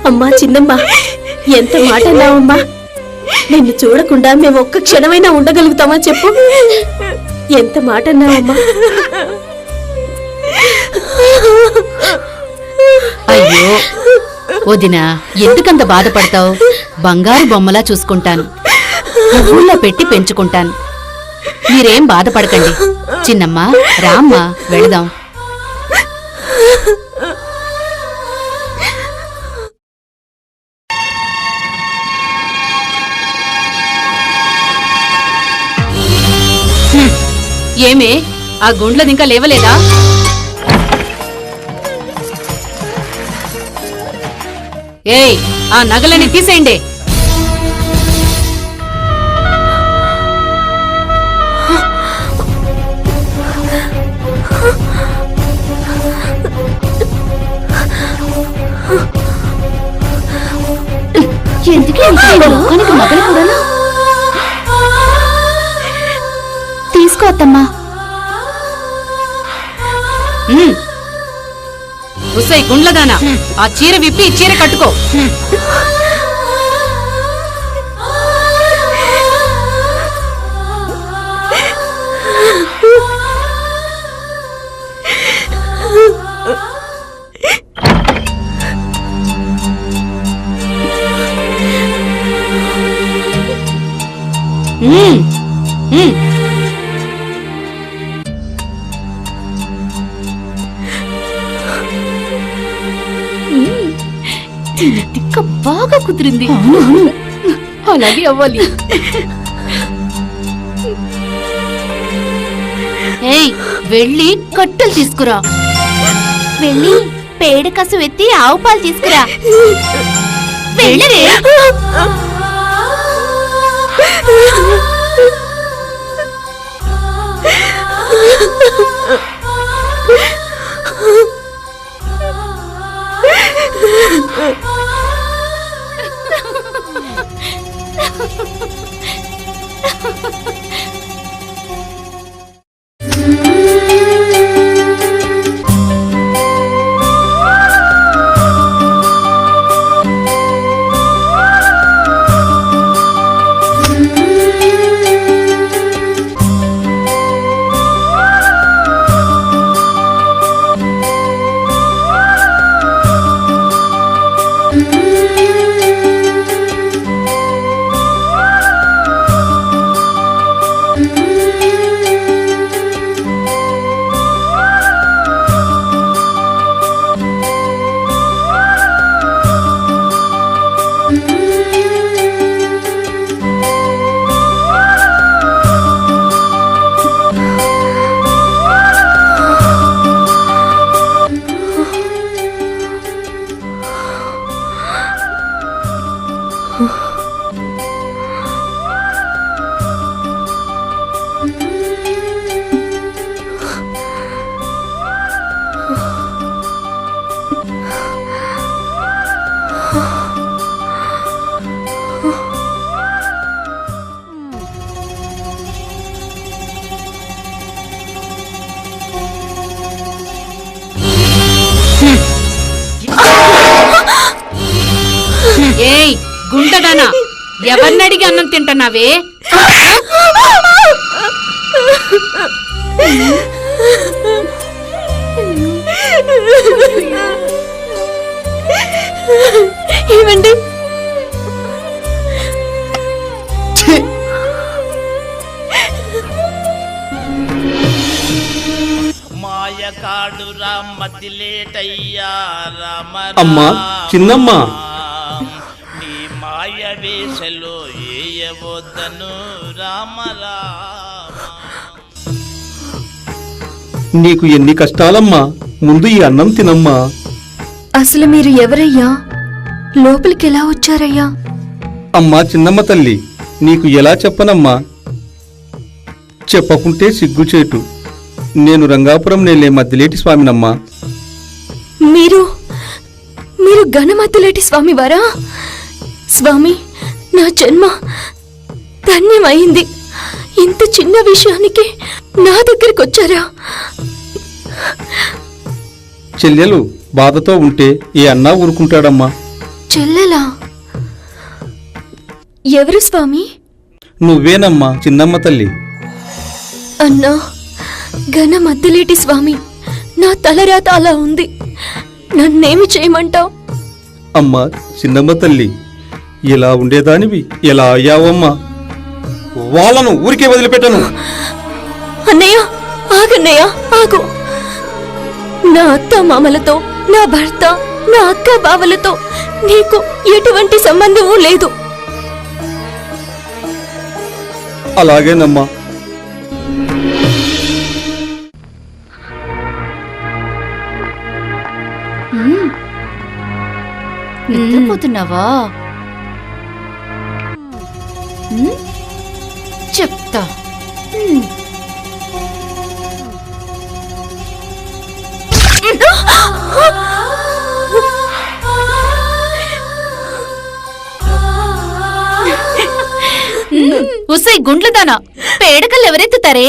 అమ్మా చిన్నమ్మ, ఎంత మాట అన్నావమ్మా. నిన్ను చూడకుండా మేము ఒక్క క్షణమైనా ఉండగలుగుతామా చెప్పు? ఎంత మాట అన్నావమ్మా. అయ్యో వదినా, ఎందుకంత బాధపడతావు? బంగారు బొమ్మలా చూసుకుంటాను, పువ్వుల్లో పెట్టి పెంచుకుంటాను. మీరేం బాధపడకండి. చిన్నమ్మ, రామ్మా వెళదాం. ఏమే, ఆ గుండ్లది ఇంకా లేవలేదా? ఏయ్, ఆ నగలని తీసేయండి. ఎందుకు మగలు కూడా తీసుకోవద్దమ్మా. ఉసై గుండ్లదానా, ఆ చీర విప్పి చీర కట్టుకో. తిక్క బాగా కుదిరింది. అలాగే అవ్వాలి. ఏయ్, వెళ్ళి కట్టెలు తీసుకురా. వెళ్ళి పేడ కసు ఎత్తి ఆవు పాలు తీసుకురా. వెళ్ళరే. ఏయ్ గుంటదానా, ఎవరినడిగి అన్నం తింటున్నావే? ఏమండి? మాయకాడు రామతిలేటయ్యా రామ అమ్మా చిన్నమ్మ, నీ మాయ వేషలో ఏయవద్దను రామ రామ. నీకు ఎన్ని కష్టాలమ్మా, ముందు ఈ అన్నం తినమ్మా. అసలు మీరు ఎవరయ్యా? లోపలికి ఎలా వచ్చారయ్యా? అమ్మా చిన్నమ్మ తల్లి, నీకు ఎలా చెప్పనమ్మా? చెప్పకుంటే సిగ్గుచేటు. నేను రంగాపురం నేలే మద్దిలేటి స్వామినమ్మా. మీరు గణమద్దులేటి స్వామి వారా? స్వామి, నా జన్మ ధన్యమైంది. ఇంత చిన్న విషయానికి నా దగ్గరికి వచ్చారా? చెల్లెలు బాధతో ఉంటే ఏ అన్నా ఊరుకుంటాడమ్మా. చెల్లెలా? ఎవరు స్వామి? నువ్వేనమ్మా చిన్నమ్మ తల్లి. అన్నా, గణమద్దులేటి స్వామి, నా తలరాత అలా ఉంది. నన్నేమి చేయమంటావు? అమ్మా చిన్నమ్మ తల్లి, ఇలా ఉండేదానివి ఎలా అయ్యావమ్మా? వాళ్ళను ఊరికే వదిలిపెట్టను. అన్నయ్య, ఆగన్నయ్య, ఆగు. నా అత్త మామలతో, నా భర్త, నా అక్క బావలతో నీకు ఎటువంటి సంబంధము లేదు. అలాగేనమ్మా. నిద్రపోతున్నావా? చెప్తా. ఉసై గుండ్లదానా, పేడకలు ఎవరెత్తుతారే?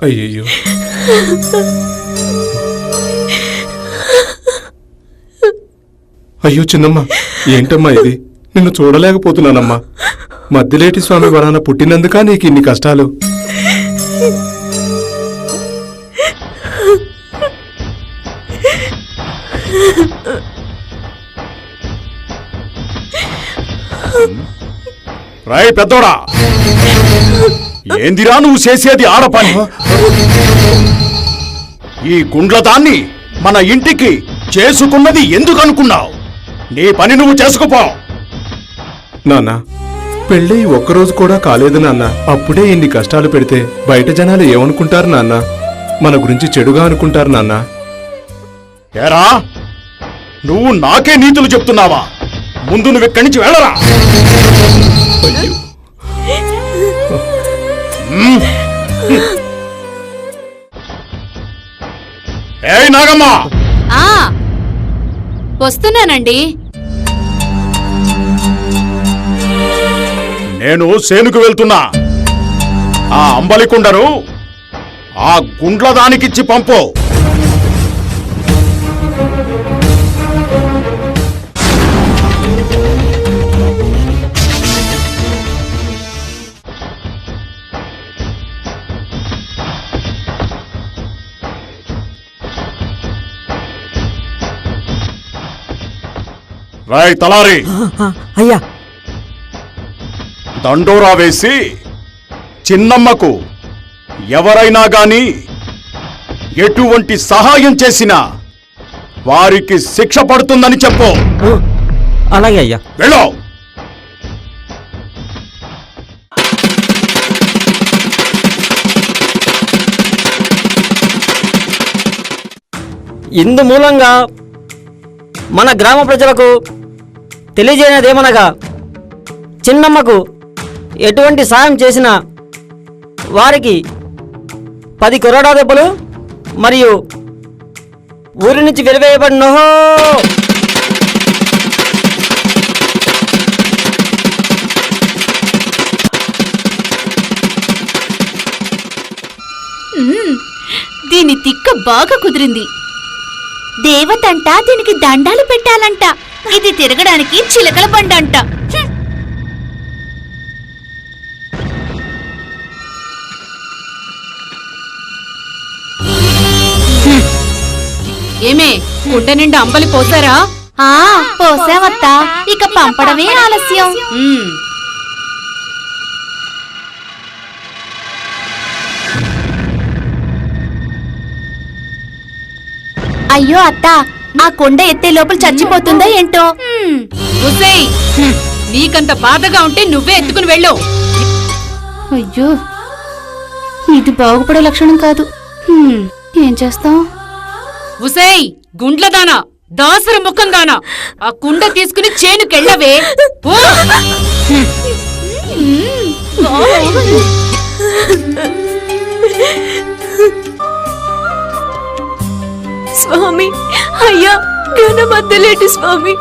అయ్యయ్యో, అయ్యో చిన్నమ్మ, ఏంటమ్మా ఇది? నిన్ను చూడలేకపోతున్నానమ్మా. మద్దిలేటి స్వామి వరాన పుట్టినందుకా నీకు ఇన్ని కష్టాలు? రాయ్ పెద్దోడా, ఏందిరా నువ్వు చేసేది ఆడపని? ఈ గుండ్లదాన్ని మన ఇంటికి చేసుకున్నది ఎందుకనుకున్నావు? నీ పని నువ్వు చేసుకుపో. నాన్న, పెళ్ళి ఒక్కరోజు కూడా కాలేదు నాన్న. అప్పుడే ఇన్ని కష్టాలు పెడితే బయట జనాలు ఏమనుకుంటారు నాన్న? మన గురించి చెడుగా అనుకుంటారు నాన్న. ఏరా, నువ్వు నాకే నీతులు చెప్తున్నావా? ముందు నువ్వు ఇక్కడి నుంచి వెళ్ళరా. ఏయ్ నాగమ్మ, వస్తున్నానండి. నేను సేనుకు వెళ్తున్నా. ఆ అంబలికుండను ఆ గుండ్లదానికిచ్చి పంపు. రాయ్ తలారి, అయ్యా, దండోరా వేసి చిన్నమ్మకు ఎవరైనా గాని ఎటువంటి సహాయం చేసినా వారికి శిక్ష పడుతుందని చెప్పు. అలాగే అయ్యా. వెళ్ళు. ఇందు మూలంగా మన గ్రామ ప్రజలకు తెలియజేయనదేమనగా, చిన్నమ్మకు ఎటువంటి సాయం చేసినా వారికి 10 కొరడా దెబ్బలు మరియు ఊరి నుంచి వెలివేయబడినో. దీని తిక్క బాగా కుదిరింది. దేవతంట దీనికి దండాలు పెట్టాలంట. ఇది తిరగడానికి చిలకల బండంట. ఏమే, కుండ నిండా అంబలి పోసారా? పోసావత్తా, ఇక పంపడమే ఆలస్యం. అయ్యో అత్త, ఆ కొండ ఎత్తే లోపల చచ్చిపోతుందా ఏంటో. నీకంత బాధగా ఉంటే నువ్వే ఎత్తుకుని వెళ్ళు. అయ్యో, ఇది బాగుపడే లక్షణం కాదు. ఏం చేస్తాం? ఉసేయ్ గుండ్లదానా, దాసరి ముఖం దానా, ఆ కుండ తీసుకుని చేనుకెళ్ళవే. స్వామి, అయ్యా గణమద్దలేటి స్వామి.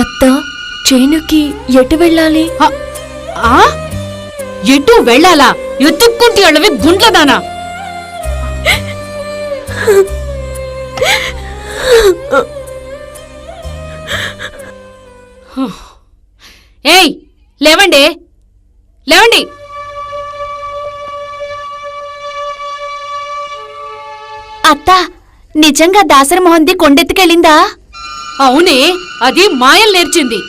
అత్త, చేనుకి ఎటు వెళ్ళాలి? ఎటు వెళ్ళాలా? ఎత్తుక్కుంటే అళ్ళవి గుండ్లదానా. ఏయ్, లేవండి లేవండి. అత్త, నిజంగా దాసరి మొహంది కొండెత్తుకెళ్ళిందా? అవునే, అది మాయలు నేర్చింది.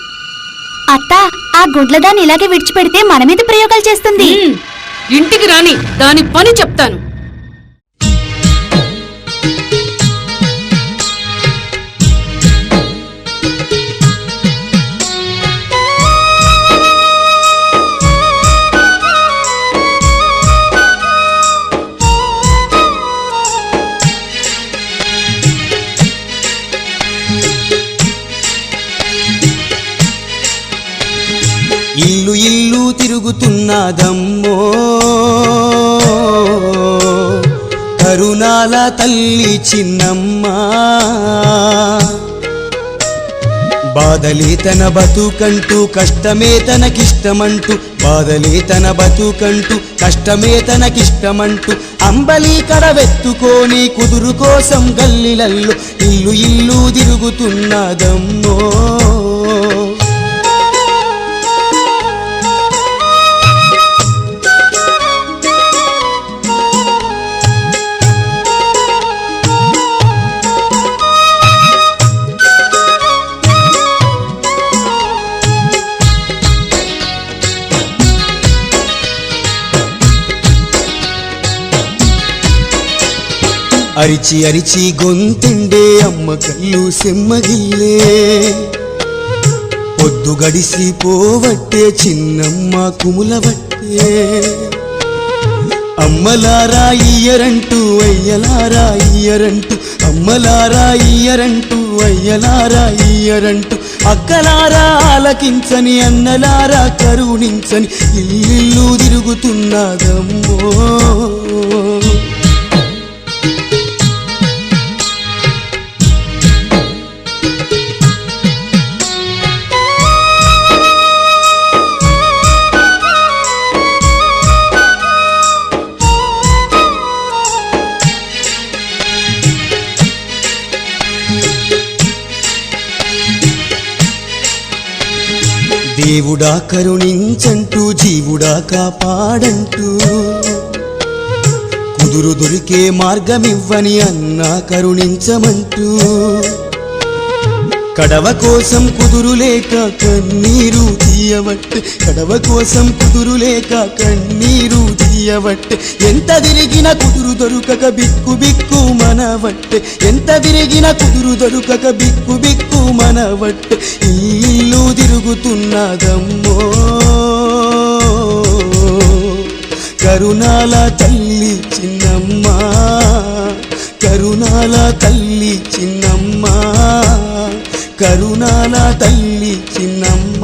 అత్త, ఆ గుడ్లదాన్ని ఇలాగే విడిచిపెడితే మన మీద ప్రయోగాలు చేస్తుంది. ఇంటికి రాని, దాని పని చెప్తాను. ఇల్లు ఇల్లు తిరుగుతున్నదమ్మో కరుణాల తల్లి చిన్నమ్మ. బాధలే తన బతుకంటూ కష్టమే తనకిష్టమంటూ, బాధలే తన బతుకంటూ కష్టమే తనకిష్టమంటూ, అంబలి కడవెత్తుకొని కుదురు కోసం గల్లిలల్లో ఇల్లు ఇల్లు తిరుగుతున్నదమ్మో. అరిచి అరిచి గొంతుండే అమ్మ కళ్ళు సెమ్మగిల్లే, పొద్దు గడిసి పోవట్టే చిన్నమ్మ కుములవట్టే. అమ్మలారా ఇయ్యరంటూ అయ్యలారా ఇయ్యరంటూ అమ్మలారా ఇయ్యరంటూ అయ్యలారా ఇయ్యరంటూ అక్కలారా ఆలకించని అన్నలారా కరుణించని ఇల్లు తిరుగుతున్నదమ్మో. దేవుడా కరుణించంటూ జీవుడా కాపాడంటూ కుదురు దొరికే మార్గమివ్వని అన్నా కరుణించమంటూ కడవ కోసం కుదురు లేక కన్నీరు తీయవట్టే కడవ కోసం కుదురు లేక కన్నీరు తీయవట్టే ఎంత తిరిగిన కుదురు దొరుకక బిక్కు బిక్కు మనవట్టే ఎంత తిరిగిన కుదురు దొరుకక బిక్కు బిక్కు మనవట్టే ఇల్లు తిరుగుతున్నదమ్మో. కరుణాల తల్లి చిన్నమ్మ కరుణాల తల్లి చిన్నమ్మ కరుణాల తల్లి చిన్నమ్మ.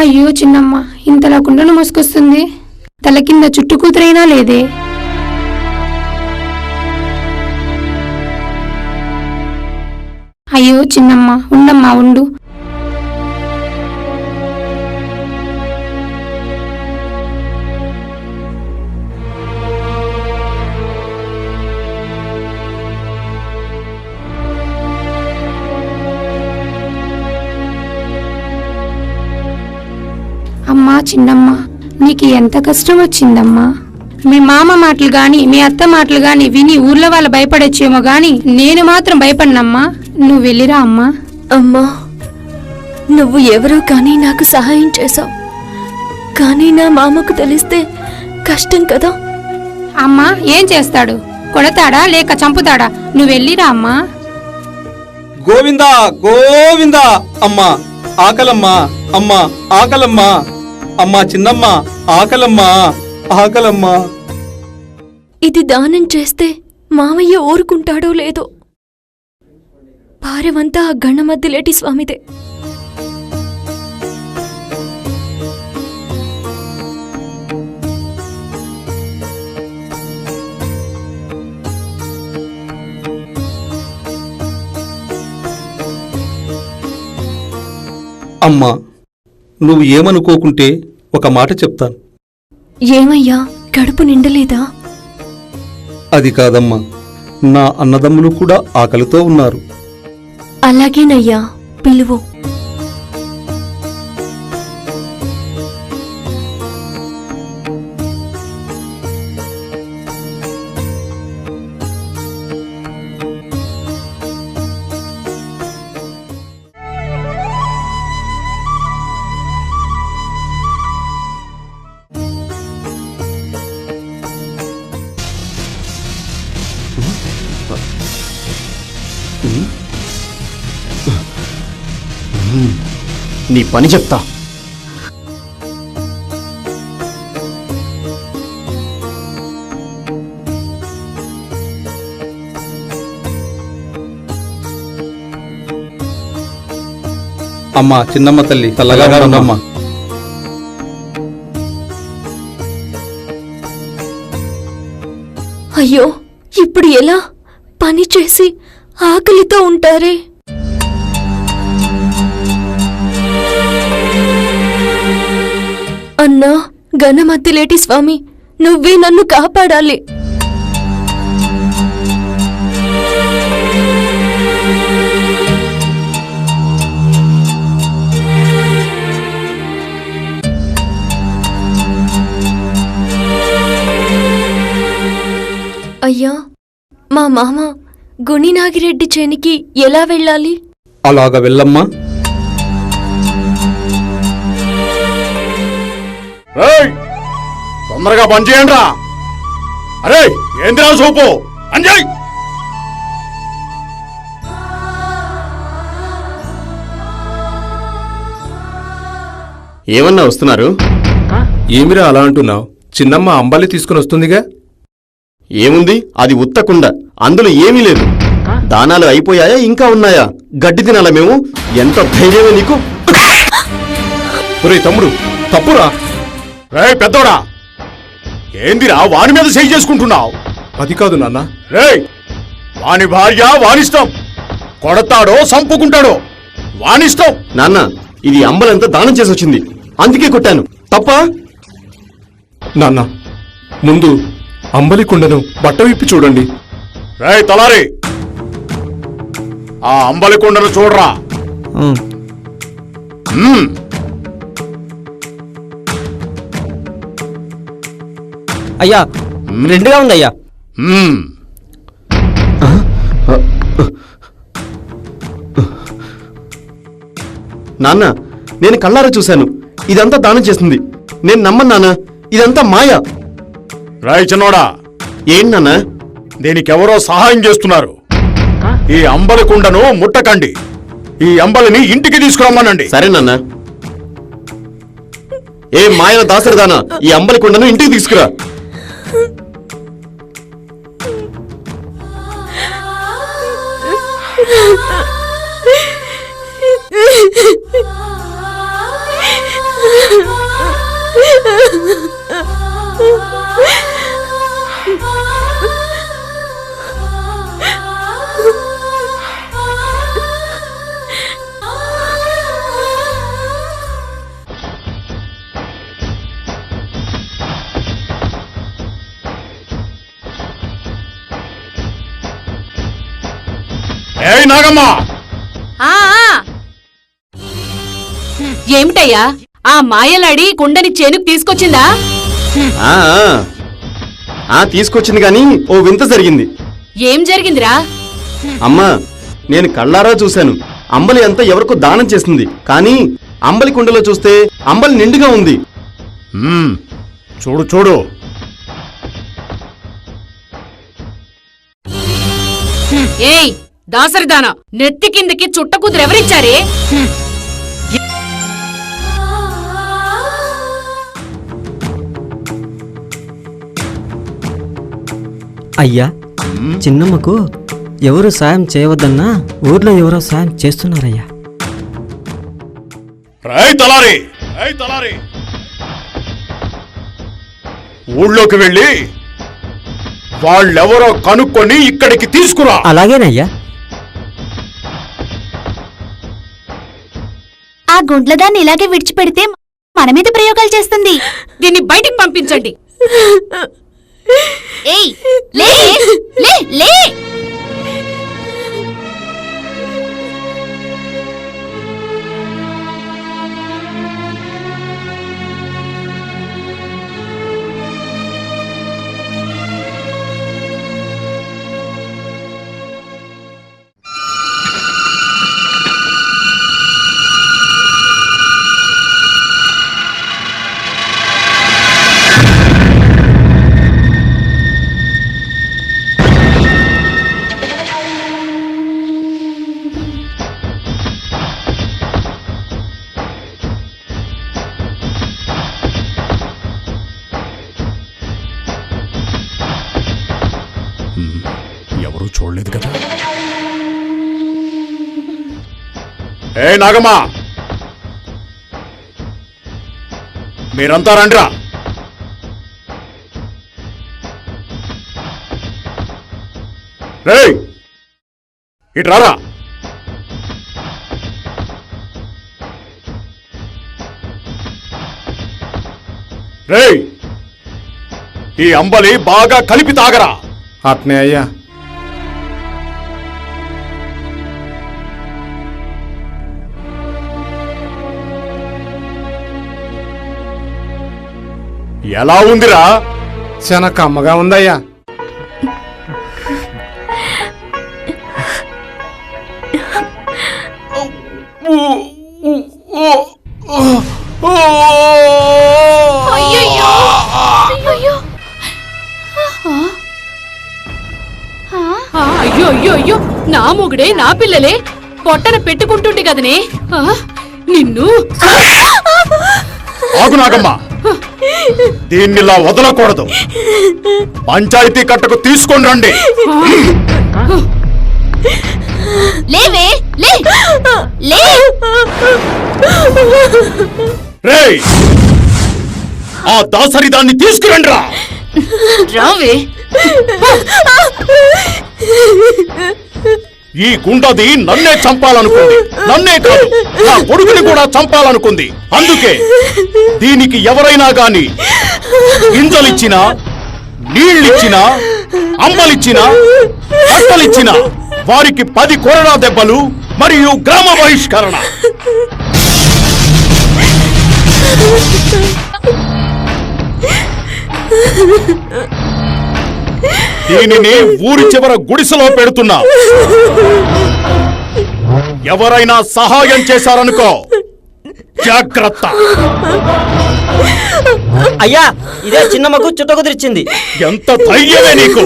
అయ్యో చిన్నమ్మ, ఇంతలా కుండను మోసుకొస్తుంది. తల కింద చుట్టు కూతురైనా లేదే. అయ్యో చిన్నమ్మ, ఉండమ్మా ఉండు. అమ్మా చిన్నమ్మ, నీకు ఎంత కష్టం వచ్చిందమ్మా. మీ మామ మాటలు గాని మీ అత్త మాటలు గాని విని ఊర్లో వాళ్ళు భయపడొచ్చేమో గాని నేను మాత్రం భయపడినమ్మా. నువ్వు వెళ్ళిరా అమ్మా. అమ్మా, నువ్వు ఎవరో కానీ నాకు సహాయం చేశావు. కానీ నా మామకు తెలిస్తే కష్టం కదా. అమ్మా ఏం చేస్తాడు? కొడతాడా లేక చంపుతాడా? నువ్వు వెళ్ళిరా అమ్మా. గోవిందా గోవిందా. అమ్మా ఆకలమ్మా, అమ్మా ఆకలమ్మా, అమ్మా చిన్నమ్మ ఆకలమ్మా ఆకలమ్మా. ఇది దానం చేస్తే మామయ్య ఊరుకుంటాడో లేదో. భార్యవంతా ఆ గణమద్దిలేటి స్వామిదే. అమ్మా నువ్వు ఏమనుకోకుంటే ఒక మాట చెప్తాను. ఏమయ్యా, కడుపు నిండలేదా? అది కాదమ్మా, నా అన్నదమ్ములు కూడా ఆకలితో ఉన్నారు. అలాగేనయ్యా, పిలువు. నీ పని చెప్తా. అమ్మా చిన్నమ్మ తల్లి చల్లగా ఉండమ్మా. అయ్యో, ఇప్పుడు ఎలా? పని చేసి ఆకలితో ఉంటారే. అన్నా గణమద్దిలేటి స్వామి, నువ్వే నన్ను కాపాడాలి. అయ్యా, మా మామ గుణినాగిరెడ్డి చేనికి ఎలా వెళ్ళాలి? అలాగ వెళ్ళమ్మా. తొందరగా పని చేయండి రా. అరే ఏంద్రా సూపు అంజయ్. ఏమన్నా వస్తున్నారు? ఏమిరా అలా అంటున్నావు? చిన్నమ్మ అంబలి తీసుకుని వస్తుందిగా. ఏముంది, అది ఉత్తకుండ, అందులో ఏమీ లేదు. దానాలు అయిపోయాయా ఇంకా ఉన్నాయా? గడ్డి తినాలా మేము? ఎంత ధైర్యమే నీకు? ఒరే తమ్ముడు, తప్పురా. రేయ్ పెద్దోడా, ఏందిరా వాని మీద సై చేసుకుంటున్నావు? అది కాదు నాన్న. రేయ్, వాని భార్య వానిష్టం. కొడతాడో సంపుకుంటాడో వానిష్టం. నాన్న, ఇది అంబలంతా దానం చేసి వచ్చింది, అందుకే కొట్టాను. తప్ప? నాన్న, ముందు అంబలి కుండను బట్ట విప్పి చూడండి. రేయ్ తలారి, ఆ అంబలి కుండను చూడరా. అయ్యా, రెండుగా ఉంది అయ్యా. నాన్న, నేను కళ్ళారా చూశాను, ఇదంతా దానం చేసింది. నేను నమ్మను నాన్న, ఇదంతా మాయ. రాయ్ చిన్నోడా, ఏంటి నాన్న? దీనికెవరో సహాయం చేస్తున్నారు. ఈ అంబలి కుండను ముట్టకండి. ఈ అంబలిని ఇంటికి తీసుకురమ్మనండి. సరే నాన్న. ఏ మాయల దాసరిదానా, ఈ అంబలి కుండను ఇంటికి తీసుకురా. ఏయ్ నాగమ్మ, ఏమిటయ్యా, ఆ మాయలాడి కుండని చేనుకు తీసుకొచ్చిందా? తీసుకొచ్చింది గాని ఓ వింత జరిగింది. ఏం జరిగిందిరా? అమ్మా, నేను కళ్ళారా చూశాను, అంబలి అంతా ఎవరికో దానం చేసింది. కానీ అంబలి కుండలో చూస్తే అంబలి నిండుగా ఉంది. చూడు చూడు. ఏయ్ దాసరిదానా, నెత్తి కిందకి చుట్ట కుదురు ఎవరిచ్చారే? అయ్యా, చిన్నమ్మకు ఎవరు సాయం చేయవద్దన్నా ఊర్లో ఎవరో సాయం చేస్తున్నారయ్యా. రేయ్ తలారి, రేయ్ తలారి, ఊళ్ళోకి వెళ్ళి వాళ్ళెవరో కనుక్కొని ఇక్కడికి తీసుకురా. అలాగేనయ్యా. ఆ గుండ్లదాన్ని ఇలాగే విడిచిపెడితే మన మీద ప్రయోగాలు చేస్తుంది. దీన్ని బయటికి పంపించండి. ఏయ్, లే లే లే. ఎవరూ చూడలేదు కదా. ఏ నాగమ్మ, మీరంతా రండిరా. రేయ్ ఇటు రారా. రేయ్, ఈ అంబలి బాగా కలిపి తాగరా. అట్నే అయ్యా. ఎలా ఉందిరా? చాలా కమ్మగా ఉందయ్యా. అయ్యో అయ్యో అయ్యో, నా మొగుడే నా పిల్లలే పొట్టన పెట్టుకుంటుంటే కదనే. నిన్ను ఆగు నాగమ్మ, దీన్నిలా వదలకూడదు. పంచాయతీ కట్టకు తీసుకొని రండి. లేవే లే లే రేయ్, ఆ దాసరి దాన్ని తీసుకురండి రా. రావే. ఈ గుండది నన్నే చంపాలనుకుంది. నన్నే కాదు, నా కొడుకుని కూడా చంపాలనుకుంది. అందుకే దీనికి ఎవరైనా గాని గింజలిచ్చినా, నీళ్ళిచ్చినా, అంబలిచ్చినా, బట్టలిచ్చినా వారికి 10 కొరడా దెబ్బలు మరియు గ్రామ బహిష్కరణ. దీనిని ఊరి చివర గుడిసెలో పెడుతున్నా. ఎవరైనా సహాయం చేశారనుకో జాగ్రత్త. అయ్యా, ఇదే చిన్నమ్మకు చుట్ట కుదిరిచ్చింది. ఎంత ధైర్యమే నీకు?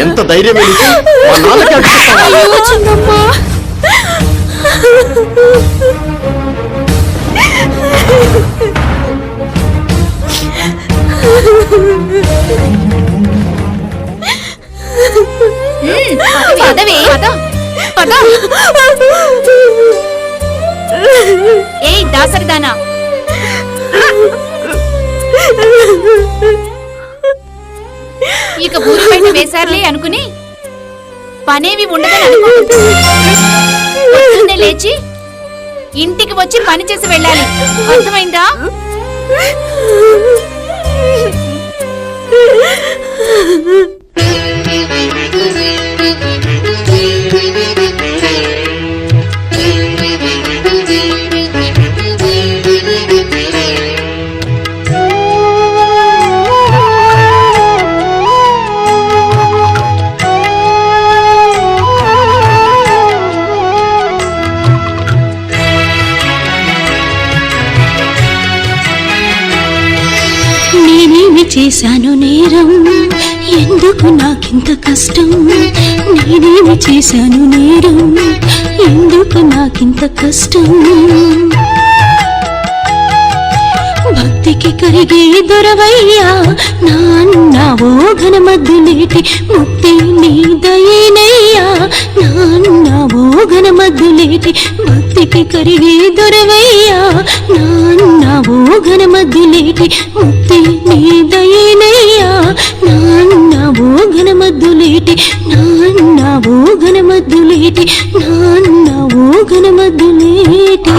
ఎంత ధైర్యమే నీకు? మా నాన్నకి అడ్డుస్తావా? పదవే పద. ఏ దాసరిదానా, ఇక ఊరి బయట వేశారులే అనుకుని పనేవి ఉండదని అనుకుంటుంది. లేచి ఇంటికి వచ్చి పని చేసి వెళ్ళాలి, అర్థమైందా? నేనేమి చేశాను నేరం, ఎందుకు నాకింత కష్టం? నేనేమి చేశాను నేరం, ఎందుకు నాకింత కష్టం? భక్తికి కరిగే దొరవయ్యా, నాన్నావో ఘనమద్దులేటి ముక్తి నీ దయేనయ్యా, నాన్నావో ఘనమద్దులేటి భక్తికి కరిగే దొరవయ్యా, నాన్నావో ఘనమద్దులేటి ముక్తి నీ దయేనయ్యా, నాన్నావో ఘనమద్దులేటి, నాన్నావో ఘనమద్దులేటి, నాన్నావో ఘనమద్దులేటి.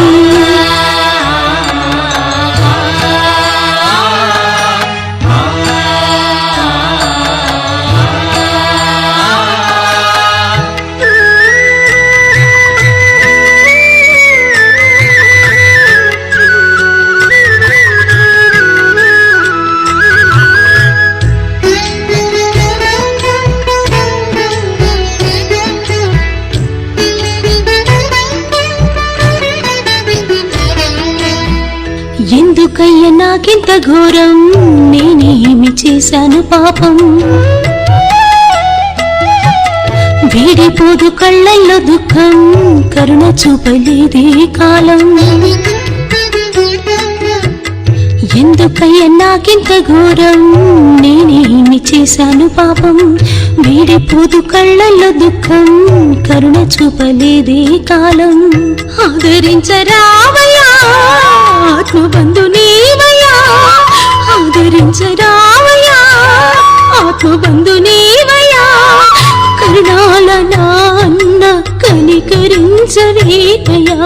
ఎందుకయ్య నాకింత ఘోరం, నేనేమి చేశాను పాపం? వీడిపోదు కళ్ళల్లో దుఃఖం, కరుణ చూపలేదే కాలం. ఎందుకయ్య నాకింత ఘోరం, నేనేమి చేశాను పాపం? వీడిపోదు కళ్ళల్లో దుఃఖం, కరుణ చూపలేదే కాలం. ఆదరించరావయ్యా ఆత్మబంధు నీవయ్యా, ఆదరించరావయ్యా ఆత్మబంధు నీవయ్యా, కరుణాల నాన్న కనికరించవేమయ్యా,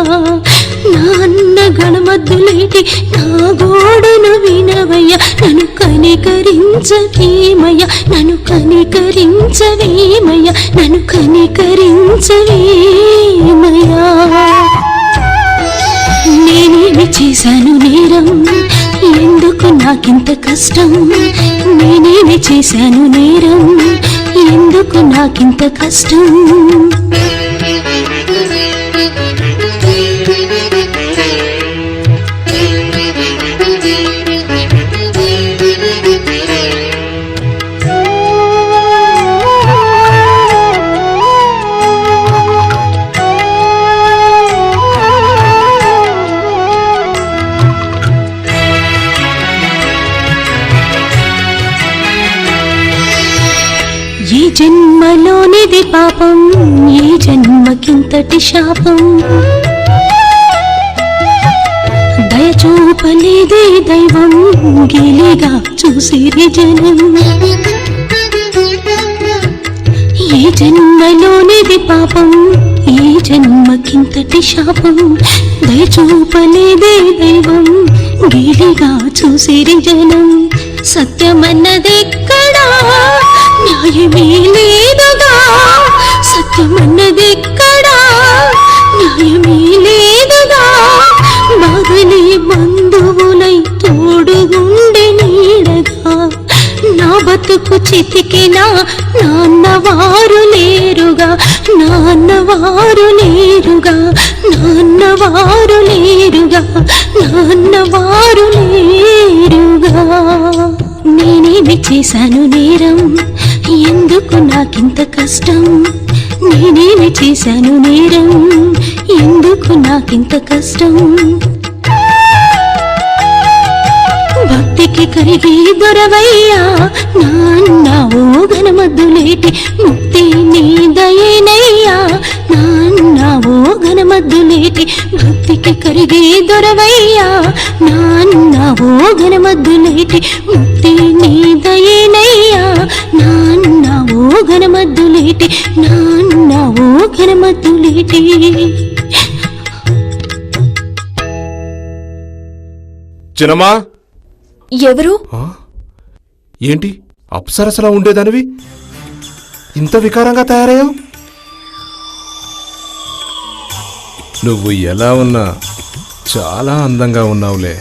నాన్న గణమద్దులేటి నా గోడను వినవయ్యా, నన్ను కనికరించవేమయ్యా, నన్ను కనికరించవేమయ్యా, నన్ను కనికరించవేమయ్యా. నేనేమి చేశాను నేరం, ఎందుకు నాకింత కష్టం? నేనేమి చేశాను నేరం, ఎందుకు నాకింత కష్టం? ఈ జన్మలోనిది పాపం, ఈ జన్మకింతటి శాపం. దయచూపలేదే దైవం, గేలిగా చూసిరి జనం. ఈ జన్మలోనిది పాపం, ఈ జన్మకింతటి శాపం. దయచూపలేదే దైవం, గేలిగా చూసిరి జనం. సత్యమన్నదెక్కడా, న్యాయమే లేదుగా. సత్యమన్నదెక్కడా, న్యాయమే లేదుగా. బాధలే బంధువులై తోడుగుండె నీడగా. నా బతుకు చితికినా నాన్నవారు లేరుగా, నాన్నవారు లేరుగా, నాన్నవారు లేరుగా, నాన్నవారు లేరుగా. నేనేమి చేశాను నేరం, ఎందుకు నాకింత కష్టం? నేనేమి చేశాను నేరం, ఎందుకు నాకింత కష్టం? భక్తికి కరిగి దొరవయ్యా నాన్న ఓ ఘనమద్దులేటి. ముక్తి నీ దయేనయ్యా నాన్న ఓ ఘనమద్దులేటి. భక్తికి కరిగి దొరవయ్యా నాన్న ఓ ఘనమద్దులేటి. ముక్తి నీ దయేనయ్యా నాన్న ఓ ఘనమద్దులేటి, నాన్న ఓ ఘనమద్దులేటి. చిన్నమ్మా, ఎవరు? ఏంటి అప్సరసలా ఉండేదానివి ఇంత వికారంగా తయారయ్యావు? నువ్వు ఎలా ఉన్నా చాలా అందంగా ఉన్నావులే.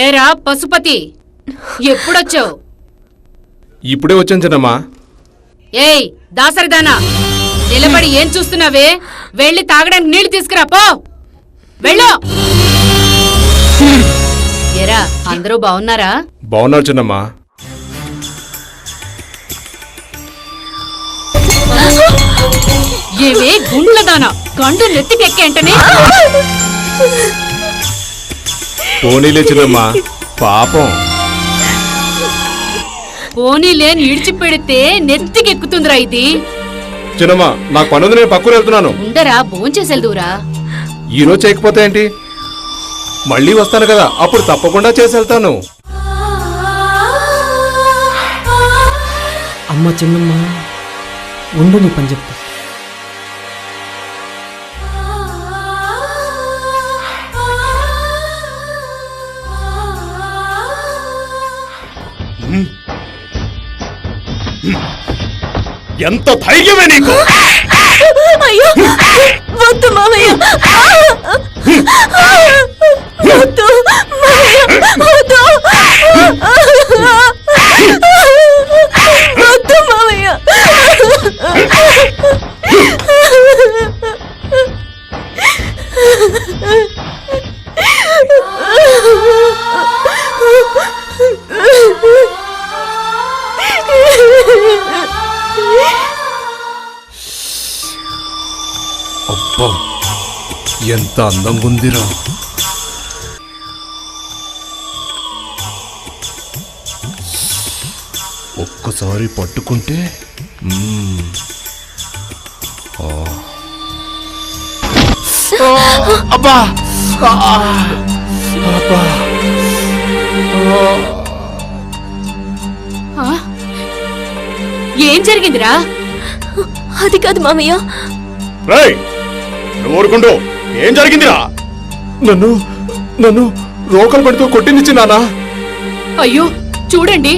ఏరా పశుపతి, ఎప్పుడొచ్చావు? ఇప్పుడే వచ్చాను చిన్నమ్మా. ఏయ్ దాసరిదానా, నిలబడి ఏం చూస్తున్నావే? వెళ్ళి తాగడానికి నీళ్లు తీసుకురా పో. వెళ్ళు. ఏరా అందరూ బాగున్నారా? బాగున్నారు చిన్నమ్మా. ఏవే గుండ్లదానా, గండు నెత్తికెక్కేంటనే. పోనీలే చిన్నమ్మా, పాపం. పోనీలే ఇడిచిపెడితే నెత్తికెక్కుతుందిరా ఇది. చిన్నమ్మా, నాకు పనుంది, నేను పక్కన వెళ్తున్నాను. ఉండరా, భోంచేసెళ్దురా. ఈరోజు చేయకపోతే ఏంటి, మళ్ళీ వస్తాను కదా, అప్పుడు తప్పకుండా చేసి వెళ్తాను. అమ్మ చిన్నమ్మ, ఉండు నీ పని చెప్తా. ఎంత ధైర్యమే నీకు? అయ్యో వద్దు మామయ్య, వద్దు మామయ్య, వద్దు వద్దు మామయ్య. అబ్బా, ఎంత అందంగా ఉందిరా. ఒక్కసారి పట్టుకుంటే అబ్బా అబ్బా. ఏం జరిగిందిరా? అది కాదు మామయ్య. నువ్వు ఊరుకుంటూ ఏం జరిగిందిరా? నన్ను నన్ను రోకలు పడితో కొట్టింది నానా. అయ్యో చూడండి,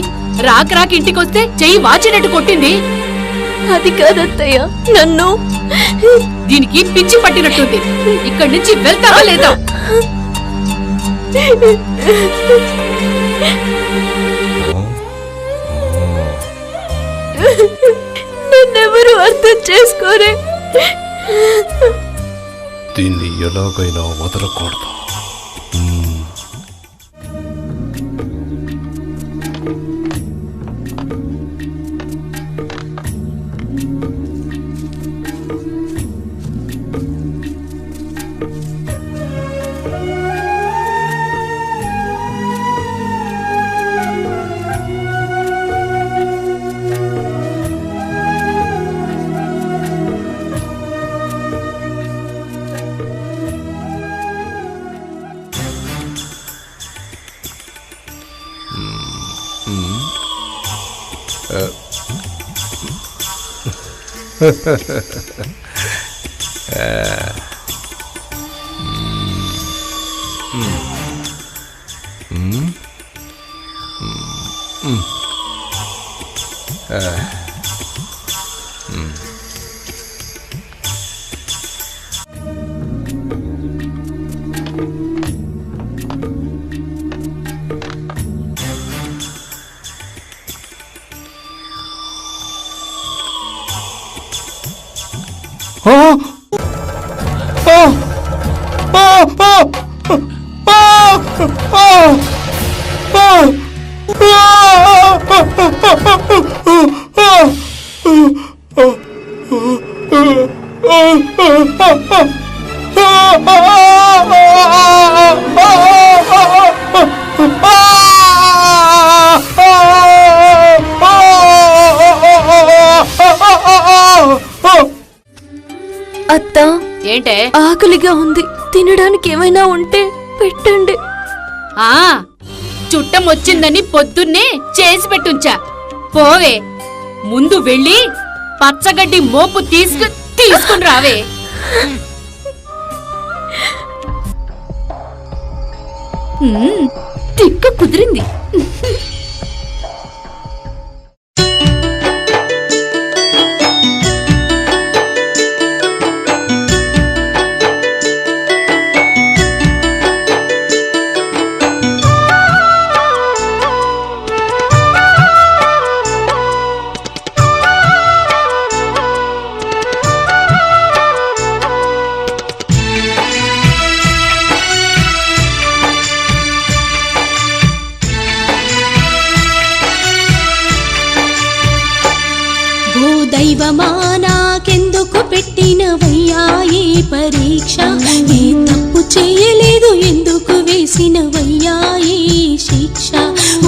రాక ఇంటికొస్తే చెయ్యి వాచినట్టు కొట్టింది. అది కాదత్తయ్య, నన్ను. దీనికి పిచ్చి పట్టినట్టుంది. ఇక్కడి నుంచి వెళ్తావా లేదా? నన్నెవరు అర్థం చేసుకోరే. దీన్ని ఎలాగైనా వదలకూడదు. అత్త, ఏంటే ఆకలిగా ఉంది, తినడానికి ఏమైనా ఉంటే పెట్టండి. ఆ చుట్టం వచ్చిందని పొద్దున్నే చేసి పెట్టుంచా. పోవే, ముందు వెళ్ళి పచ్చగడ్డి మోపు తీసుకుని రావే. తిక్క కుదిరింది. దైవమా నాకెందుకు పెట్టినవయ్యా ఈ పరీక్ష? ఏ తప్పు చేయలేదు ఎందుకు వేసినవయ్యా ఈ శిక్ష?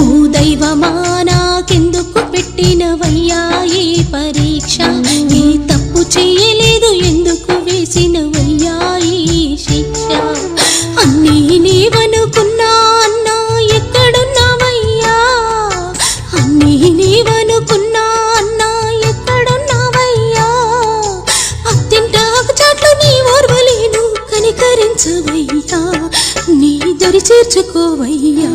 ఓ దైవమా నాకెందుకు పెట్టినవయ్యా ఈ పరీక్ష? ఏ తప్పు చేయలేదు ఎందుకు వేసినవయ్యా ఈ శిక్ష? అన్నీ నీవనుకున్నా అన్నా ఎక్కడున్నావయ్యా? అన్నీ నీవనుకున్నా అన్నా ఎక్కడున్నావయ్యా? అత్తింటాకు చాట్లు నీ ఓర్వలేను, కనికరించవయ్యా, నీ దరి చేర్చుకోవయ్యా.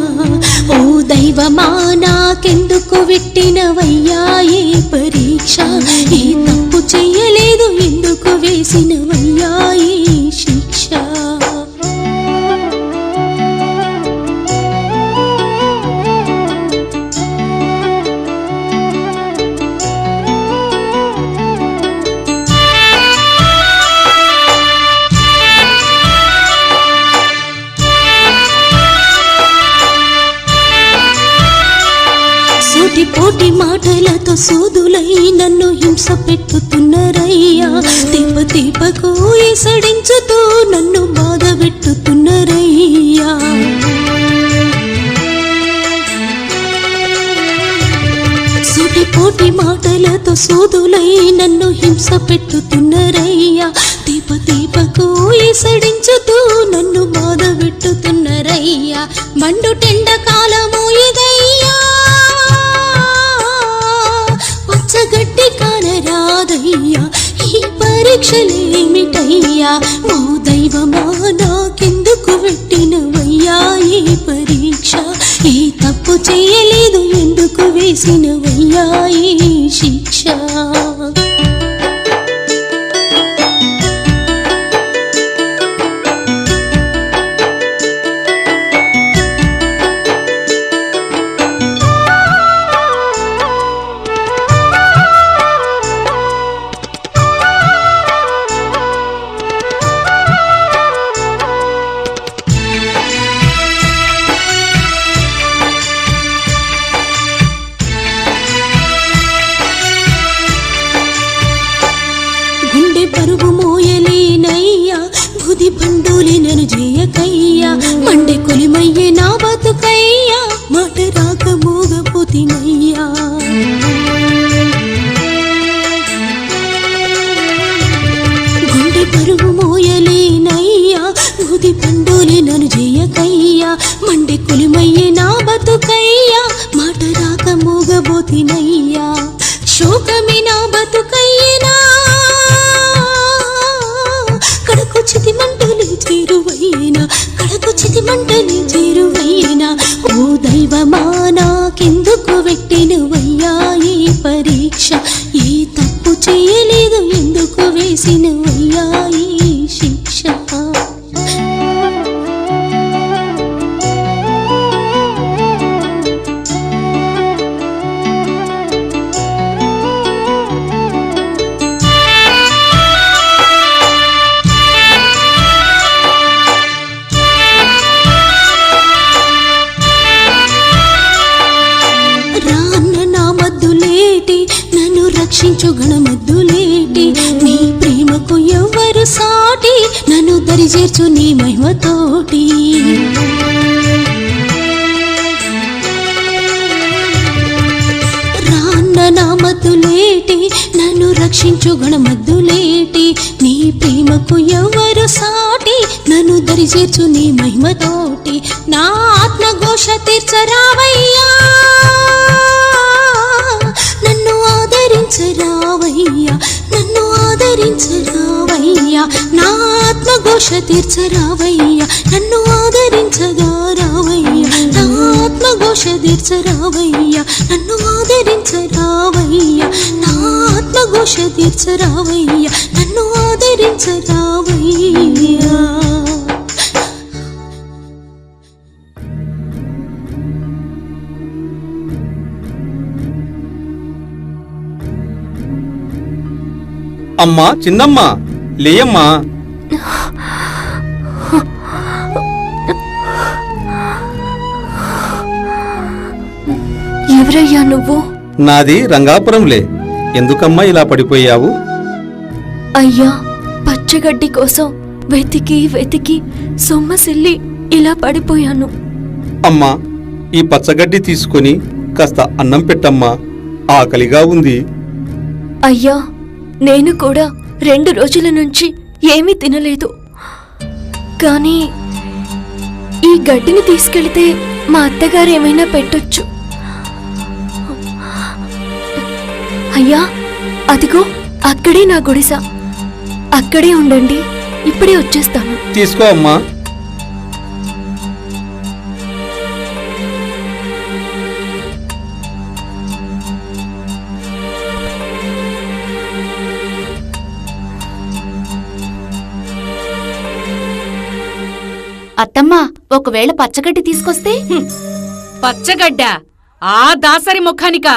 ఓ దైవమా నాకెందుకు పెట్టినవయ్యా ఈ పరీక్ష? ఏ తప్పు చెయ్యలేదు ఎందుకు వేసినవయ్యా ఈ శిక్ష? పోటి మాటలతో సూదులై నన్ను హింస పెట్టుతున్నరయ్యా. దీప దీపకు ఈసడించుతూ నన్ను బాధ పెట్టుతున్నరయ్యా. సూటిపోటి మాటలతో సూదులై నన్ను హింస పెట్టుతున్నరయ్యా. దీప దీపకు ఈసడించుతూ నన్ను బాధ పెట్టుతున్నరయ్యా. మండుటెండ కాలము ఇదయ్యా, పచ్చగడ్డి కానరాదయ్యా. ఈ పరీక్షలేమిటయ్యా? ఓ దైవమా నాకెందుకు పెట్టినవయ్యా ఈ పరీక్ష? ఏ తప్పు చేయలేదు ఎందుకు వేసినవయ్యా ఈ శిక్ష? మండే కులిమయ్యే నా బతుకయ్యా మాట రాక మూగబోతినయ్యా శోకమే నా బతుకయ్యనా కడకొచ్చితి మంటలే చేరువయ్యేనా కడకొచ్చితి మంటలే చేరువయ్యేనా ఓ దైవమా నాకెందుకు పెట్టినవయ్యా ఈ పరీక్ష ఏ తప్పు చేయలేదు ఎందుకు వేసినవయ్యా ఈ శిక్ష రక్షించు గణమద్దులేటి నీ ప్రేమకు ఎవ్వరు సాటి నన్ను దరిచేర్చు నీ మహిమతోటి రాన్న నా మద్దులేటి నన్ను రక్షించు గణమద్దులేటి నీ ప్రేమకు ఎవ్వరు సాటి నన్ను దరిచేర్చు నీ మహిమతోటి నా ఆత్మఘోష తీర్చరావయ్యా నన్ను ఆదరించరావయ్యా నన్ను ఆదరించరావయ్యా నా ఆత్మఘోష తీర్చరావయ్యా నన్ను ఆదరించగా రావయ్యా నా ఆత్మఘోష తీర్చరావయ్యా నన్ను ఆదరించరావయ్యా నా ఆత్మఘోష తీర్చరావయ్యా నన్ను ఆదరించరావయ్యా అమ్మా చిన్నమ్మా లేయమ్మా ఎవరయ్యా నువ్వు? నాది రంగాపురంలే. ఎందుకమ్మా ఇలా పడిపోయావు? అయ్యా, పచ్చగడ్డి కోసం వెతికి వెతికి సొమ్మసిల్లి ఇలా పడిపోయాను. అమ్మా, ఈ పచ్చగడ్డి తీసుకొని కాస్త అన్నం పెట్టమ్మా, ఆకలిగా ఉంది. అయ్యా, నేను కూడా 2 రోజుల నుంచి ఏమీ తినలేదు. కానీ ఈ గడ్డిని తీసుకెళ్తే మా అత్తగారు ఏమైనా పెట్టొచ్చు. అయ్యా, అదిగో అక్కడే నా గుడిస. అక్కడే ఉండండి, ఇప్పుడే వచ్చేస్తాను. తీసుకో అమ్మా. అత్తమ్మా, ఒకవేళ పచ్చగడ్డి తీసుకొస్తే? పచ్చగడ్డ ఆ దాసరి ముఖానికా?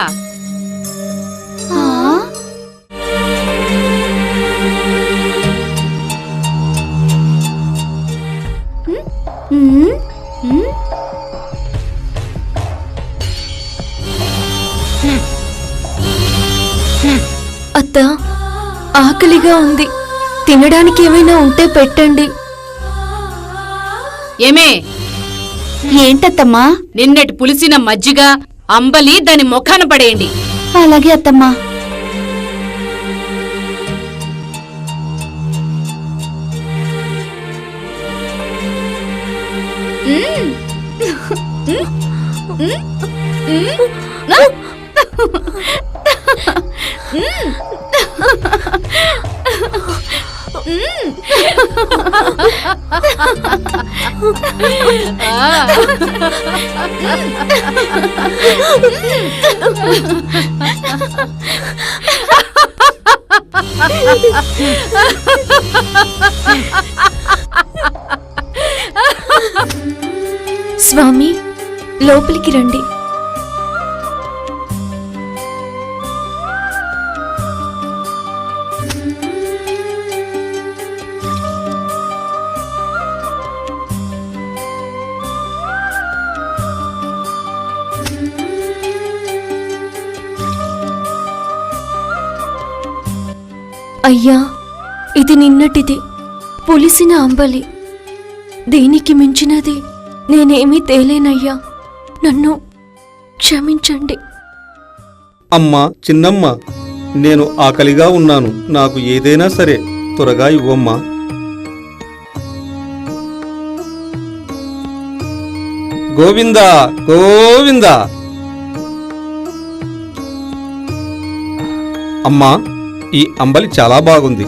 అత్త, ఆకలిగా ఉంది, తినడానికి ఏమైనా ఉంటే పెట్టండి. ఏమే? ఏంటత్తమ్మా? నిన్నటి పులిసిన మజ్జిగ, అంబలి దాని ముఖాన పడేయండి. అలాగే అత్తమ్మా. స్వామి, లోపలికి రండి. అయ్యా, ఇది నిన్నటిది, పులిసిన అంబలి. దీనికి మించినది నేనేమీ తేలేనయ్యా, నన్ను క్షమించండి. అమ్మా చిన్నమ్మ, నేను ఆకలిగా ఉన్నాను, నాకు ఏదైనా సరే త్వరగా ఇవ్వమ్మా. గోవింద గోవింద. అమ్మా, ఈ అంబలి చాలా బాగుంది.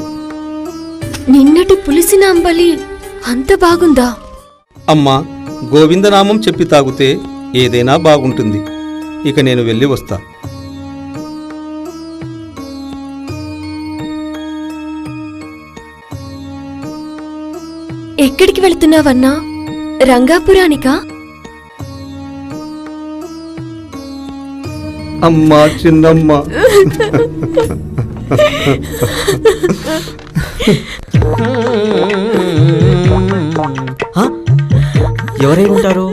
నిన్నటి పులిసిన అంబలి అంత బాగుందా? అమ్మా, గోవిందనామం చెప్పి తాగితే ఏదైనా బాగుంటుంది. ఇక నేను వెళ్ళి వస్తా. ఎక్కడికి వెళ్తున్నావన్నా? రంగాపురానికా? అమ్మా చిన్నమ్మ, ఎవరై ఉంటారు?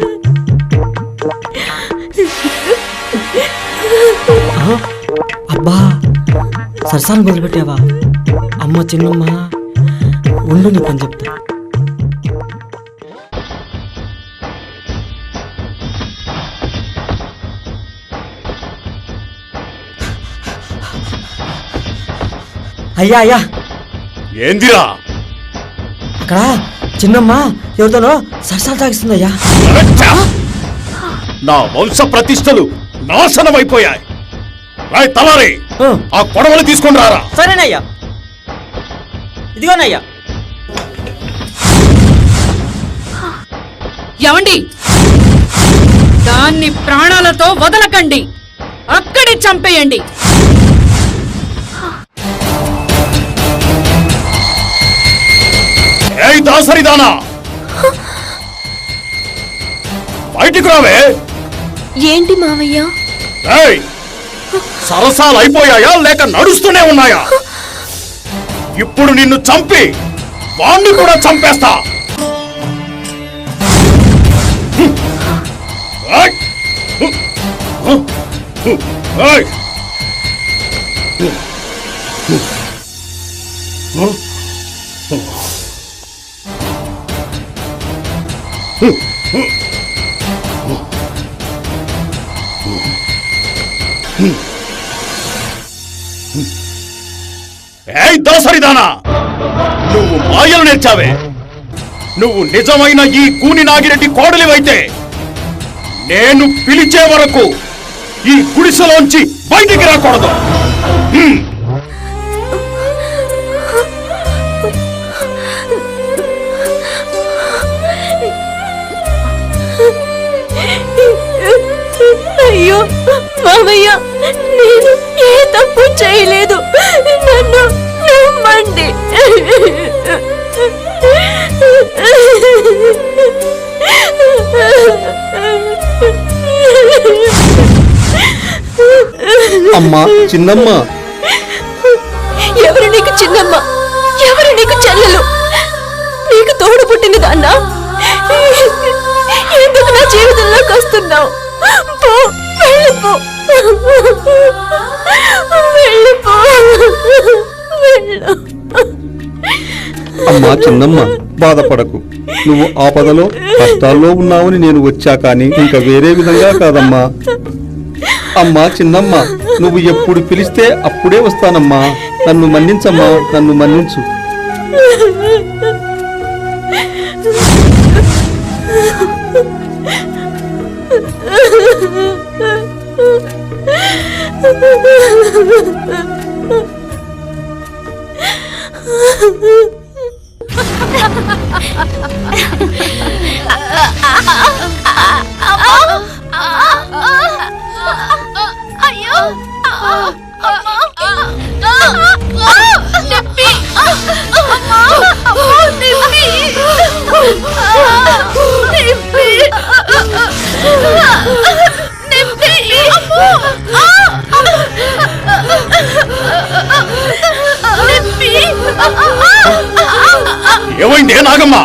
అబ్బా, సరసాన్ని మొదలుపెట్టావా? అమ్మ చిన్నమ్మ, ఉండు నీ పని చెప్తా. అయ్యా అయ్యా, ఏందిరా? అక్కడ చిన్నమ్మ ఎవరితోనో సరసాలు తాగిస్తుందయ్యా. నా వంశ ప్రతిష్టలు నాశనమైపోయాయి. రాయ్ తలారి, ఆ కొడవలు తీసుకొని రారా. సరేనయ్యా, ఇదిగోనయ్యా. ఏమండి, దాన్ని ప్రాణాలతో వదలకండి, అక్కడే చంపేయండి. ఏయ్ దాసరిదానా, బయటికి రావే. ఏంటి మావయ్య? ఏయ్, సరసాలు అయిపోయాయా లేక నడుస్తూనే ఉన్నాయా? ఇప్పుడు నిన్ను చంపి వాణ్ణి కూడా చంపేస్తా. ఏయ్! ఏయ్! ఏయ్ దోసరిదానా, నువ్వు మాయలు నేర్చావే. నువ్వు నిజమైన ఈ కూని నాగిరెడ్డి కోడలివైతే నేను పిలిచే వరకు ఈ గుడిసెలోంచి బయటికి రాకూడదు. అయ్యో మామయ్య, నేను ఏ తప్పు చేయలేదు, నన్ను నమ్మండి. అమ్మా చిన్నమ్మ, ఎవరు నీకు చిన్నమ్మ? ఎవరు నీకు చెల్లెలు? నీకు తోడు పుట్టిన దాన్నా? ఎందుకు నా జీవితంలోకి వస్తున్నావు? పో, వెళ్ళిపో, వెళ్ళిపో, వెళ్ళు. అమ్మా చిన్నమ్మ, బాధపడకు. నువ్వు ఆపదలో కష్టాల్లో ఉన్నావని నేను వచ్చా, కానీ ఇంకా వేరే విధంగా కాదమ్మా. అమ్మా చిన్నమ్మ, నువ్వు ఎప్పుడు పిలిస్తే అప్పుడే వస్తానమ్మా. నన్ను మన్నించమ్మా, నన్ను మన్నించు. అయ్యో, నొప్పి, ఏమైందే నాగమ్మ?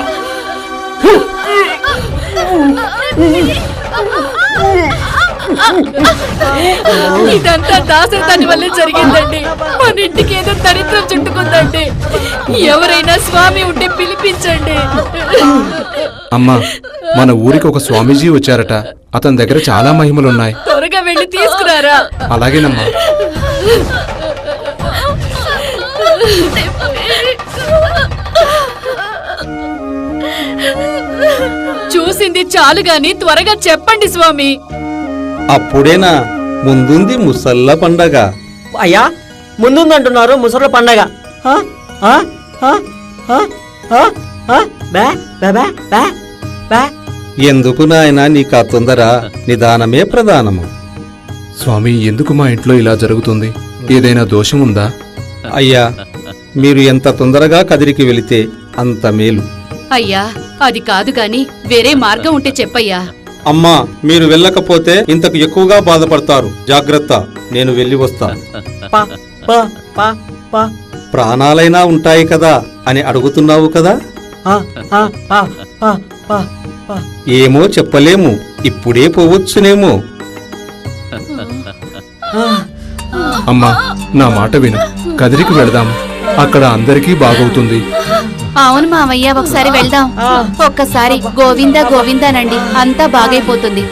ఇదంతా దాసరి వల్లే జరిగిందండి. మన ఇంటికి ఏదో దరిద్రం చుట్టుకుందండి. ఎవరైనా స్వామి ఉంటే పిలిపించండి. అమ్మా, మన ఊరికి ఒక స్వామీజీ వచ్చారట. అతని దగ్గర చాలా మహిమలున్నాయి. త్వరగా వెళ్ళి తీసుకురారా. అలాగేనమ్మా. నొప్పి. చూసింది చాలు గాని త్వరగా చెప్పండి స్వామి. అప్పుడేనా ముందుంది ముసల్ల పండగ. అయ్యా ముందుందంటున్నారు ముసళ్ళ పండగ. ఆ? ఆ? ఆ? ఆ? ఆ? ఆ? బే బే బే బే బే. ఎందుకు నాయనా నీకు ఆ తొందర? నిదానమే ప్రధానము. స్వామి, ఎందుకు మా ఇంట్లో ఇలా జరుగుతుంది? ఏదైనా దోషం ఉందా? అయ్యా, మీరు ఎంత తొందరగా కదిరికి వెళితే అంత మేలు. అయ్యా అది కాదు గాని వేరే మార్గం ఉంటే చెప్పయ్యా. అమ్మా, మీరు వెళ్ళకపోతే ఇంతకు ఎక్కువగా బాధపడతారు. జాగ్రత్త, నేను వెళ్ళి వస్తా. పా పా పా పా. ప్రాణాలైనా ఉంటాయి కదా అని అడుగుతున్నావు కదా. ఆ, ఆ, ఆ, ఆ, ఆ, ఆ. ఏమో చెప్పలేము, ఇప్పుడే పోవచ్చునేమో. అమ్మా, నా మాట విను. కదిరికి వెళదాం. అక్కడ అందరికీ బాగవుతుంది. అవును మావయ్య, ఒకసారి వెళ్దాం. ఒక్కసారి గోవింద గోవిందానండి, అంతా బాగైపోతుంది.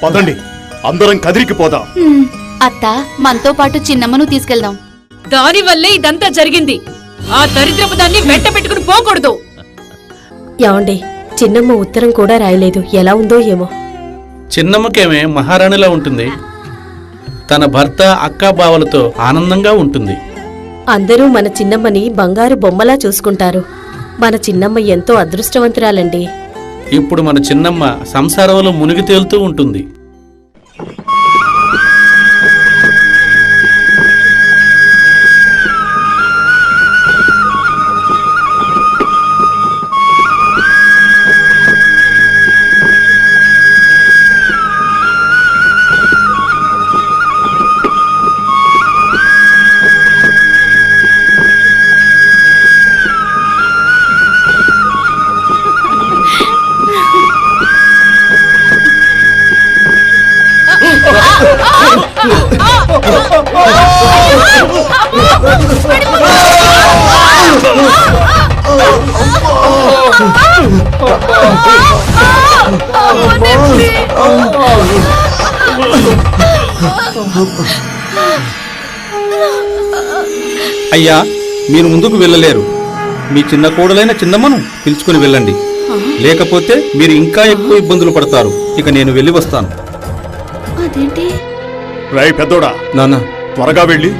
పదండి, అందరం కదిరికి పోదాం. అత్త, మనతో పాటు చిన్నమ్మను తీసుకెళ్దాం. దాని వల్లే ఇదంతా జరిగింది. ఆ దరిద్రపు దాన్ని వెంట పెట్టుకుని పోకూడదు. ఏమండి, చిన్నమ్మ ఉత్తరం కూడా రాయలేదు. ఎలా ఉందో ఏమో. చిన్నమ్మకేమే మహారాణిలా ఉంటుంది. తన భర్త అక్కా బావలతో ఆనందంగా ఉంటుంది. అందరూ మన చిన్నమ్మని బంగారు బొమ్మలా చూసుకుంటారు. మన చిన్నమ్మ ఎంతో అదృష్టవంతురాలండి. ఇప్పుడు మన చిన్నమ్మ సంసారంలో మునిగి తేలుతూ ఉంటుంది. అయ్యా, మీరు ముందుకు వెళ్ళలేరు. మీ చిన్న కోడలైన చిన్నమ్మను పిలుచుకుని వెళ్ళండి. లేకపోతే మీరు ఇంకా ఎక్కువ ఇబ్బందులు పడతారు. ఇక నేను వెళ్ళి వస్తాను. అదేంటి? రై పెద్దోడా, నాన్న త్వరగా వెళ్ళి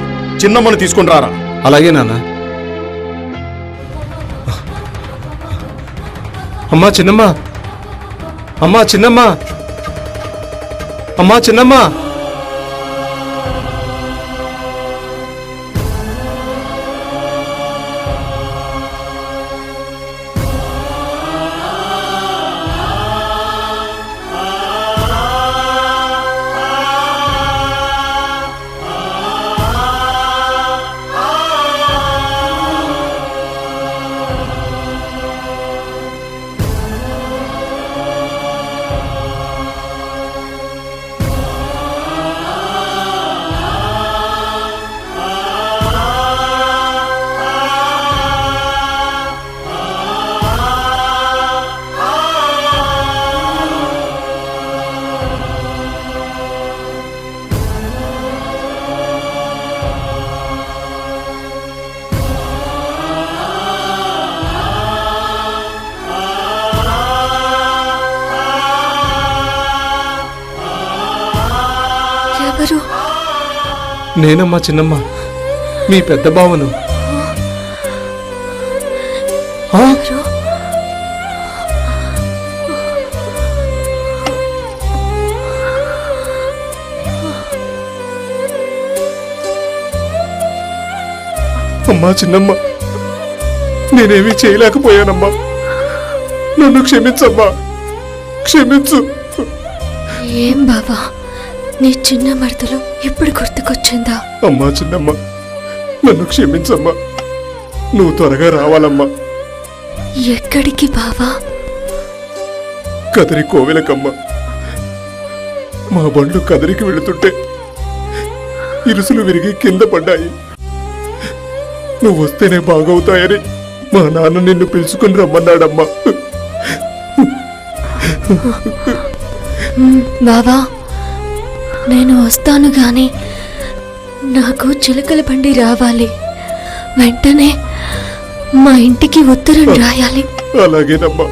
చిన్నమ్మను తీసుకుని రారా. అలాగే నాన్న. అమ్మా చిన్నమ్మ, అమ్మా చిన్నమ్మ, అమ్మా చిన్నమ్మ. నేనమ్మా చిన్నమ్మ, మీ పెద్ద బావను. అమ్మా చిన్నమ్మ, నేనేమీ చేయలేకపోయానమ్మా. నన్ను క్షమించమ్మా, క్షమించు. ఏం బావా, నీ చిన్న మడతలు ఎప్పుడు గుర్తుకొచ్చిందా? అమ్మా చిన్నమ్మ, నన్ను క్షమించమ్మా. నువ్వు త్వరగా రావాలమ్మా. ఎక్కడికి బావా? కదిరి కోవెలకమ్మ. మా బండ్లు కదిరికి వెళుతుంటే ఇరుసులు విరిగి కింద పడ్డాయి. నువ్వు వస్తేనే బాగవుతాయని మా నాన్న నిన్ను పిలుచుకుని రమ్మన్నాడమ్మా. బావా నేను వస్తాను గాని నాకు చిలకల బండి రావాలి. వెంటనే మా ఇంటికి ఉత్తరం రాయాలి. అలాగేనమ్మా.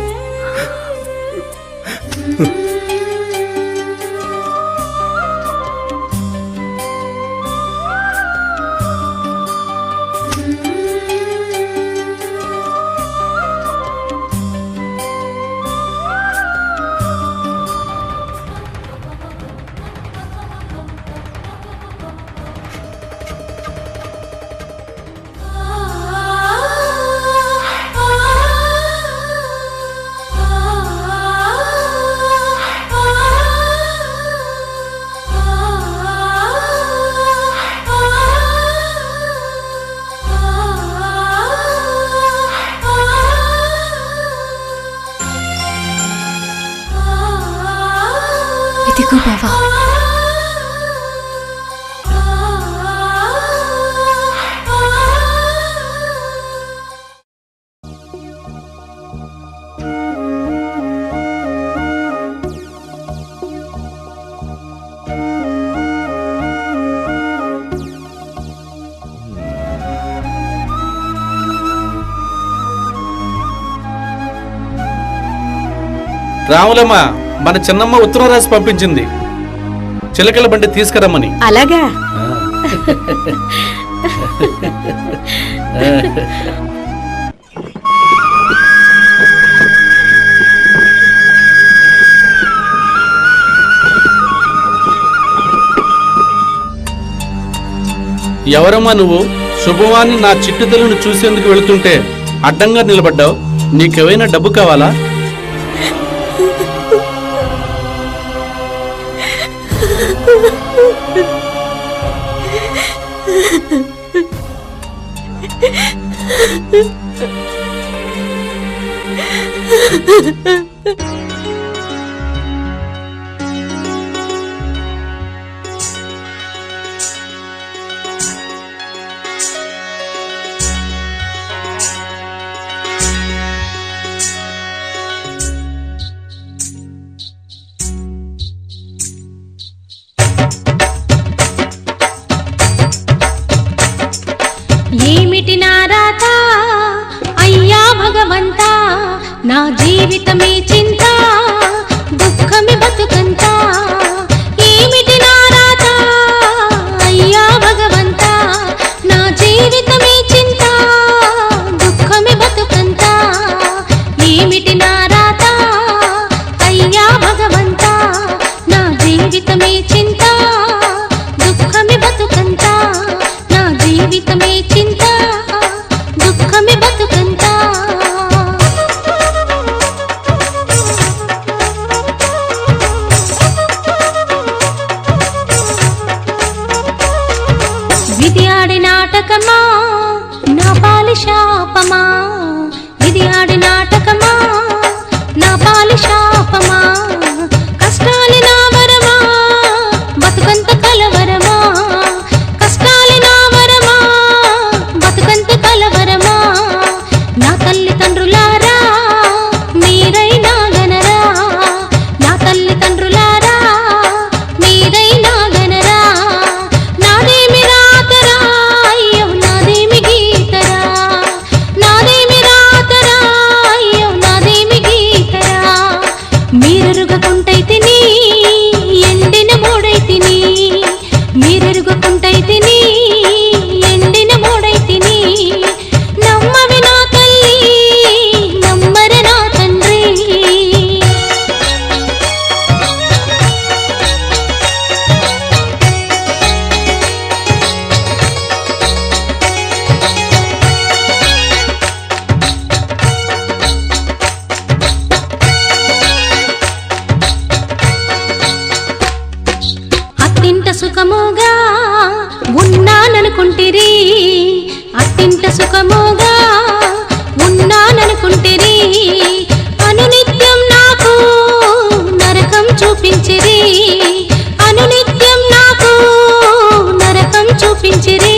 ఇదిగో బావా. రాములమ్మ, మన చిన్నమ్మ ఉత్తరం రాసి పంపించింది చిలకల బండి తీసుకురమ్మని. అలాగా? ఎవరమ్మా నువ్వు? శుభవాన్ని నా చిట్టు తల్లిని చూసేందుకు వెళుతుంటే అడ్డంగా నిలబడ్డావు. నీకేమైనా డబ్బు కావాలా? ఏమిటి నా రాత అయ్యా భగవంతా, నా జీవితమే చింత దుఃఖమే బతుకంతా. ఏమిటి నా రాత అయ్యా భగవంతా, నా జీవితమే చింత దుఃఖమే బతుకంతా. ఏమిటి నా రాత అయ్యా భగవంతా, నా జీవితమే చింత దుఃఖమే బతుకంతా. నా జీవితమే చింత దుఃఖమే బతుకంతా. విధి ఆడి నాటకమా నా పాలి శాపమా, విధి ఆడి నాటకమా నా పాలి శాపమా. కష్టాలి నా వరమా బతుకంత కలవరమా, కష్టాలి నా వరమా బతుకంత కలవరమా. నా తల్లిదండ్రులారా మీరైనా గనరా, నా తల్లిదండ్రులారా మీరైనా గనరా. నాదేమి రాతరా అయ్యో నాదేమి గీతరా, నాదేమి రాతరా అయ్యో నాదేమి గీతరా. మీరెరుగకుంటైతిని ఎండిన మూడైతిని, మీరెరుగకుంటైతిని ఎండిన మూడైతిని. నమ్మవి నా తల్లి నమ్మర నా తండ్రి. అత్తింట సుఖముగా ఉన్నాననుకుంటిరి, అత్తింట సుఖముగా ఉన్నాననుకుంటిరి. అనునిత్యం నాకు నరకం చూపించిరి, అనునిత్యం నాకు నరకం చూపించిరి.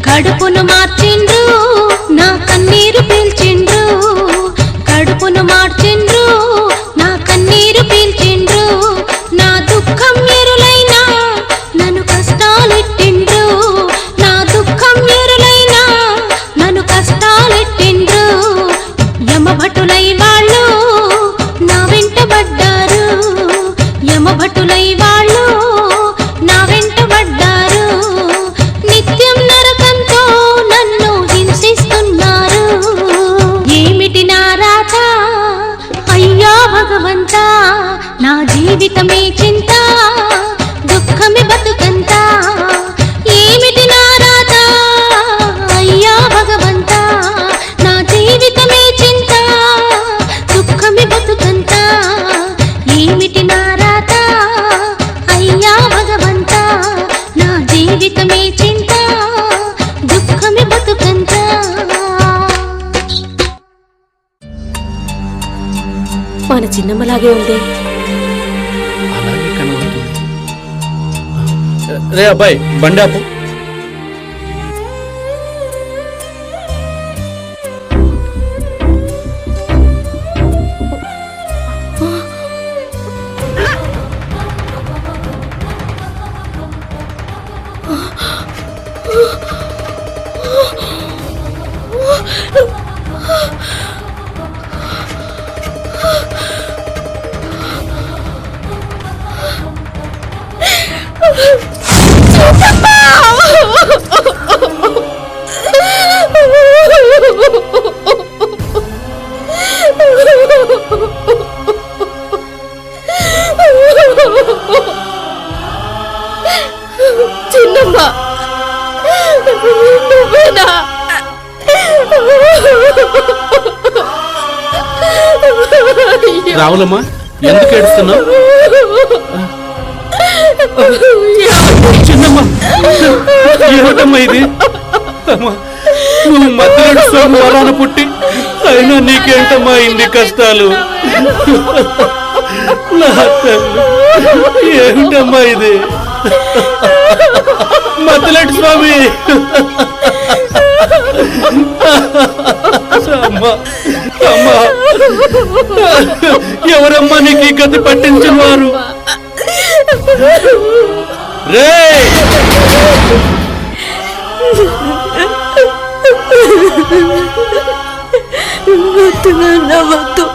కడుపును మార్చిండ్రు నా కన్నీరు పీల్చిండ్రు, కడుపును మార్చిండ్రు నా కన్నీరు పీల్చిండ్రు. అలాగే ఉంది. అలాగే కనబడుతుంది. రే అబ్బాయి బండి ఆపు. చిన్నమ్మ, నువ్వేనా? రావులమ్మా, ఎందుకు ఏడుస్తున్నావు? చిన్నమ్మా, ఏమిటమ్మా ఇది? అమ్మా, నువ్వు మధ్యలో స్వామి వరాన పుట్టి అయినా నీకేంటమ్మా ఇన్ని కష్టాలు? నా తల్లి, ఏమిటమ్మా ఇది? మధ్యలేటి స్వామి, అమ్మా అమ్మా, ఎవరమ్మా నీకు ఈ గతి పట్టించిన వారు? రే వద్దు నాన్న, వద్దు.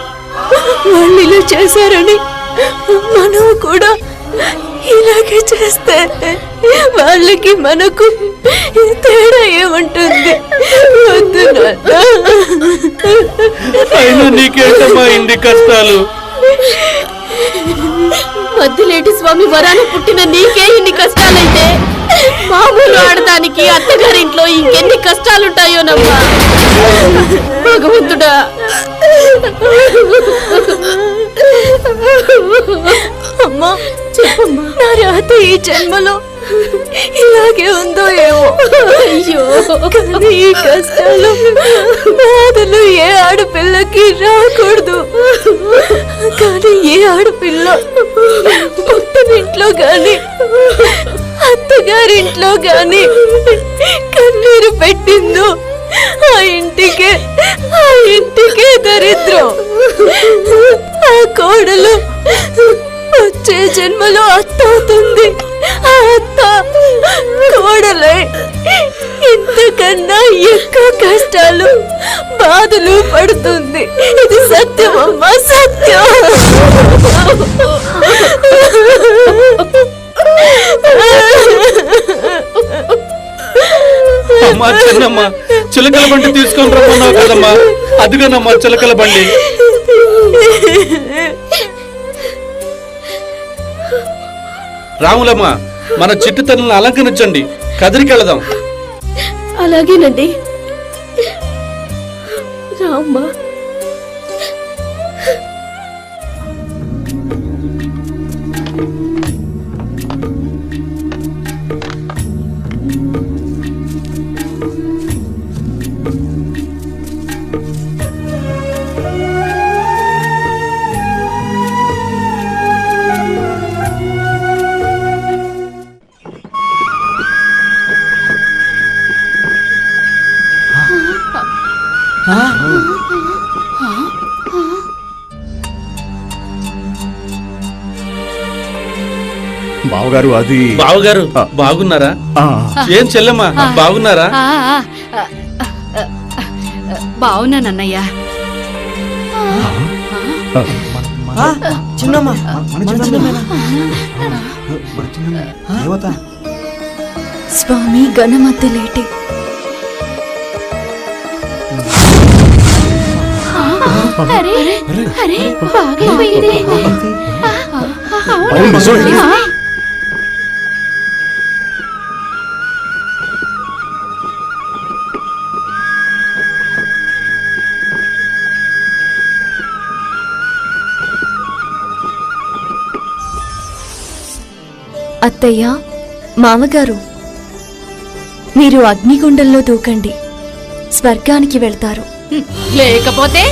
వాళ్ళు ఇలా చేశారని మనం కూడా ఇలాగే చేస్తే వాళ్ళకి మనకు తేడా ఏముంటుంది? వద్దు నాన్న. అయినా నీకేంటమ్మా ఇన్ని కష్టాలు? మధ్యలేటి స్వామి వరాన పుట్టిన నీకే ఇన్ని కష్టాలైతే మామూలు ఆడదానికి అత్తగారింట్లో ఇంకెన్ని కష్టాలుంటాయోనమ్మా. భగవంతుడా, అమ్మా చెప్పమ్మా, నా రాత ఈ జన్మలో ఇలాగే ఉందో ఏమో. అయ్యో, కానీ ఈ కష్టాలు బాధలు ఏ ఆడపిల్లకి రాకూడదు. కానీ ఏ ఆడపిల్ల పుట్టినింట్లో గాని అత్తగారింట్లో గాని కన్నీరు పెట్టిందో ఆ ఇంటికే దరిద్రం. ఆ కోడలు వచ్చే జన్మలో అత్త అవుతుంది. ఆ అత్త కోడలై ఇంతకన్నా ఎక్కువ కష్టాలు బాధలు పడుతుంది. ఇది సత్యమమ్మా, సత్యం. అమ్మా చిన్నమ్మ, చిలకల బండి తీసుకొని రమ్మన్నావు కదమ్మా, అదిగోనమ్మా చిలకల బండి. రాములమ్మ, మన చిట్టు తల్లిని అలంకరించండి, కదిరికెళదాం. అలాగేనండి. రామ్మా. బావగారు, అది బావగారు బాగున్నారా? ఏం చెల్లెమ్మా బాగున్నారా? బాగున్నానన్నయ్య. చిన్నమ్మ, స్వామి గణమద్దలేటి. అత్తయ్య, మామగారు, మీరు అగ్నిగుండంలో దూకండి, స్వర్గానికి వెళ్తారు. లేకపోతే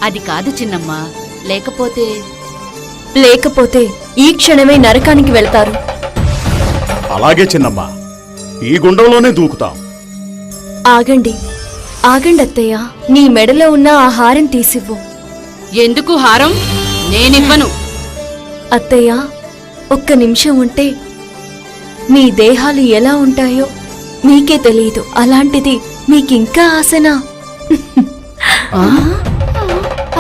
అది కాదు చిన్నమ్మ, లేకపోతే ఈ క్షణమే నరకానికి వెళ్తారు. అలాగే చిన్నమ్మ, ఈ గుండంలోనే దూకుతాం. ఆగండి అత్తయ్య, నీ మెడలో ఉన్న ఆ హారం తీసివ్వు. ఎందుకు హారం? నేనివ్వను. అత్తయ్య, ఒక్క నిమిషం ఉంటే మీ దేహాలు ఎలా ఉంటాయో మీకే తెలియదు. అలాంటిది మీకింకా ఆశనా?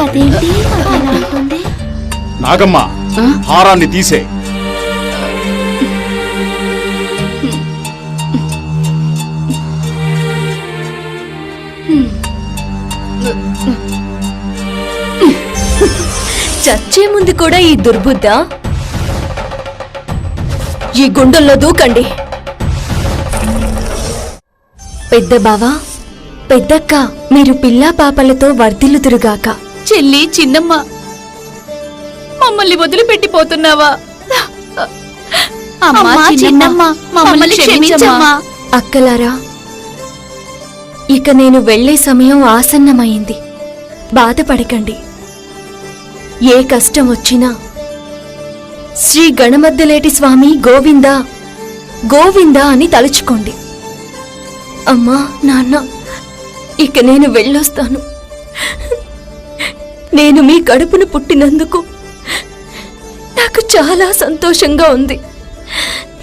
అదేంటి అలా ఉంటుంది? నాగమ్మ, హారాన్ని తీసే. చచ్చే ముందు కూడా ఈ దుర్బుద్ధ. ఈ గుండెల్లో దూకండి. పెద్ద బావా, పెద్దక్క, మీరు పిల్లా పాపలతో వర్ధిల్లుదురుగాక. చెల్లి, చిన్నమ్మ, మమ్మల్ని వదిలిపెట్టిపోతున్నావా? అమ్మా చిన్నమ్మ, మమ్మల్ని క్షమించమ్మా. అక్కలారా, ఇక నేను వెళ్లే సమయం ఆసన్నమైంది. బాధపడకండి. ఏ కష్టం వచ్చినా శ్రీ గణమద్దలేటి స్వామి గోవిందా గోవిందా అని తలుచుకోండి. అమ్మా, నాన్న, ఇక నేను వెళ్ళొస్తాను. నేను మీ కడుపున పుట్టినందుకు నాకు చాలా సంతోషంగా ఉంది.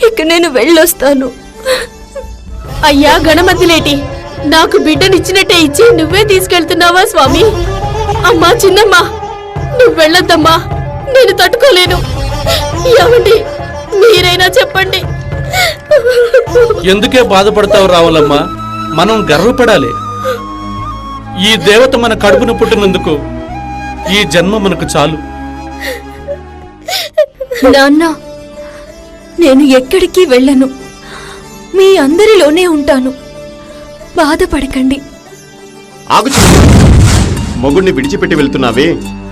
ఇక నేను వెళ్ళొస్తాను. అయ్యా గణమతిలేటి, నాకు బిడ్డనిచ్చినట్టే ఇచ్చి నువ్వే తీసుకెళ్తున్నావా స్వామి? అమ్మా చిన్నమ్మ, నువ్వు వెళ్ళొద్దమ్మా, నేను తట్టుకోలేను. ఏమండి, మీరైనా చెప్పండి. ఎందుకే బాధపడతావు రావులమ్మ? మనం గర్వపడాలి. ఈ దేవత మన కడుపున పుట్టినందుకు ఈ జన్మ మనకు చాలు. నాన్న, నేను ఎక్కడికి వెళ్ళను. మీ అందరిలోనే ఉంటాను. బాధపడకండి. ఆగు, మొగుడిని విడిచిపెట్టి వెళ్తున్నావే,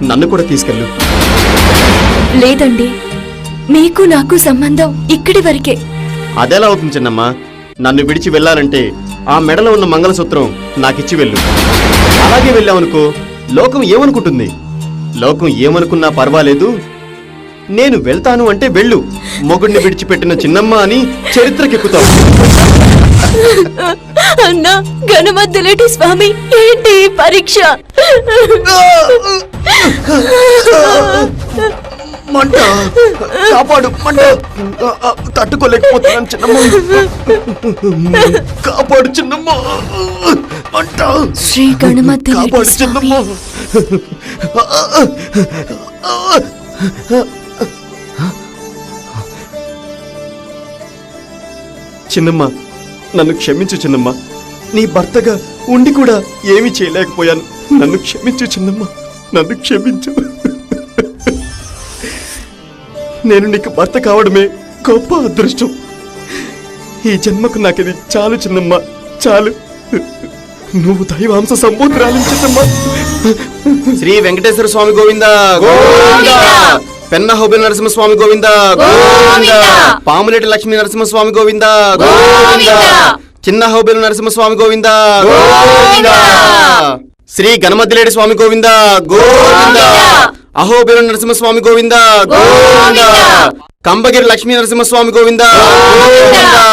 నన్ను కూడా తీసుకెళ్ళు. లేదండి, మీకు నాకు సంబంధం ఇక్కడి వరకే. అదెలా అవుతుంది చిన్నమ్మా? నన్ను విడిచి వెళ్ళాలంటే ఆ మెడలో ఉన్న మంగళసూత్రం నాకిచ్చి వెళ్ళు. అలాగే వెళ్ళావనుకో, లోకం ఏమనుకుంటుంది? లోకం ఏమనుకున్నా పర్వాలేదు, నేను వెళ్తాను అంటే వెళ్ళు. మొగుడిని విడిచిపెట్టిన చిన్నమ్మ అని చరిత్రకెక్కుతావు. అన్నా, గణమద్దలేటి స్వామి, ఏంటి పరీక్ష? మంట, కాపాడు, మంట తట్టుకోలేకపోతున్నాను చిన్నమ్మ. కాపాడు చిన్నమ్మ, మంట. శ్రీ గణమద్దలేటి స్వామి. చిన్నమ్మ, నన్ను క్షమించు చిన్నమ్మ. నీ భర్తగా ఉండి కూడా ఏమీ చేయలేకపోయాను. నన్ను క్షమించు చిన్నమ్మ, నన్ను క్షమించు. నేను నీకు భర్త కావడమే గొప్ప అదృష్టం. ఈ జన్మకు నాకిది చాలు చిన్నమ్మ, చాలు. నువ్వు దైవాంశ సంబూతురాలు చిన్నమ్మ. శ్రీ వెంకటేశ్వర స్వామి గోవిందా గోవిందా. పెన్న హోబిల్ నరసింహస్వామి గోవిందా గోవిందా. పాములేటి లక్ష్మీ నరసింహస్వామి గోవిందా గోవిందా. చిన్న హోబిల్ నరసింహస్వామి గోవిందా గోవిందా. శ్రీ గణమద్దిలేటి స్వామి గోవిందా గోవిందా. అహోబిల్ నరసింహస్వామి గోవిందా గోవిందా. కంబగిరి లక్ష్మీ నరసింహస్వామి గోవిందా గోవిందా.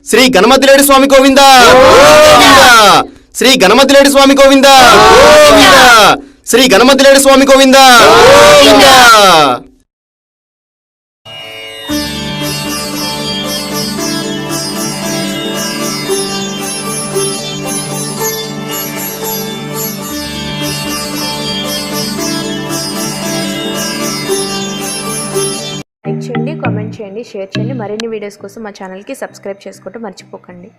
శ్రీ గణమద్దిలేటి స్వామి గోవిందా గోవిందా. శ్రీ గణమద్దిలేటి స్వామి గోవిందా గోవిందా. శ్రీ గణమద్దిలేటి స్వామి గోవిందా గోవిందా. లైక్ చేయండి, కామెంట్ చేయండి, షేర్ చేయండి. మరిన్ని వీడియోస్ కోసం మా ఛానల్కి సబ్స్క్రైబ్ చేసుకోవడం మర్చిపోకండి.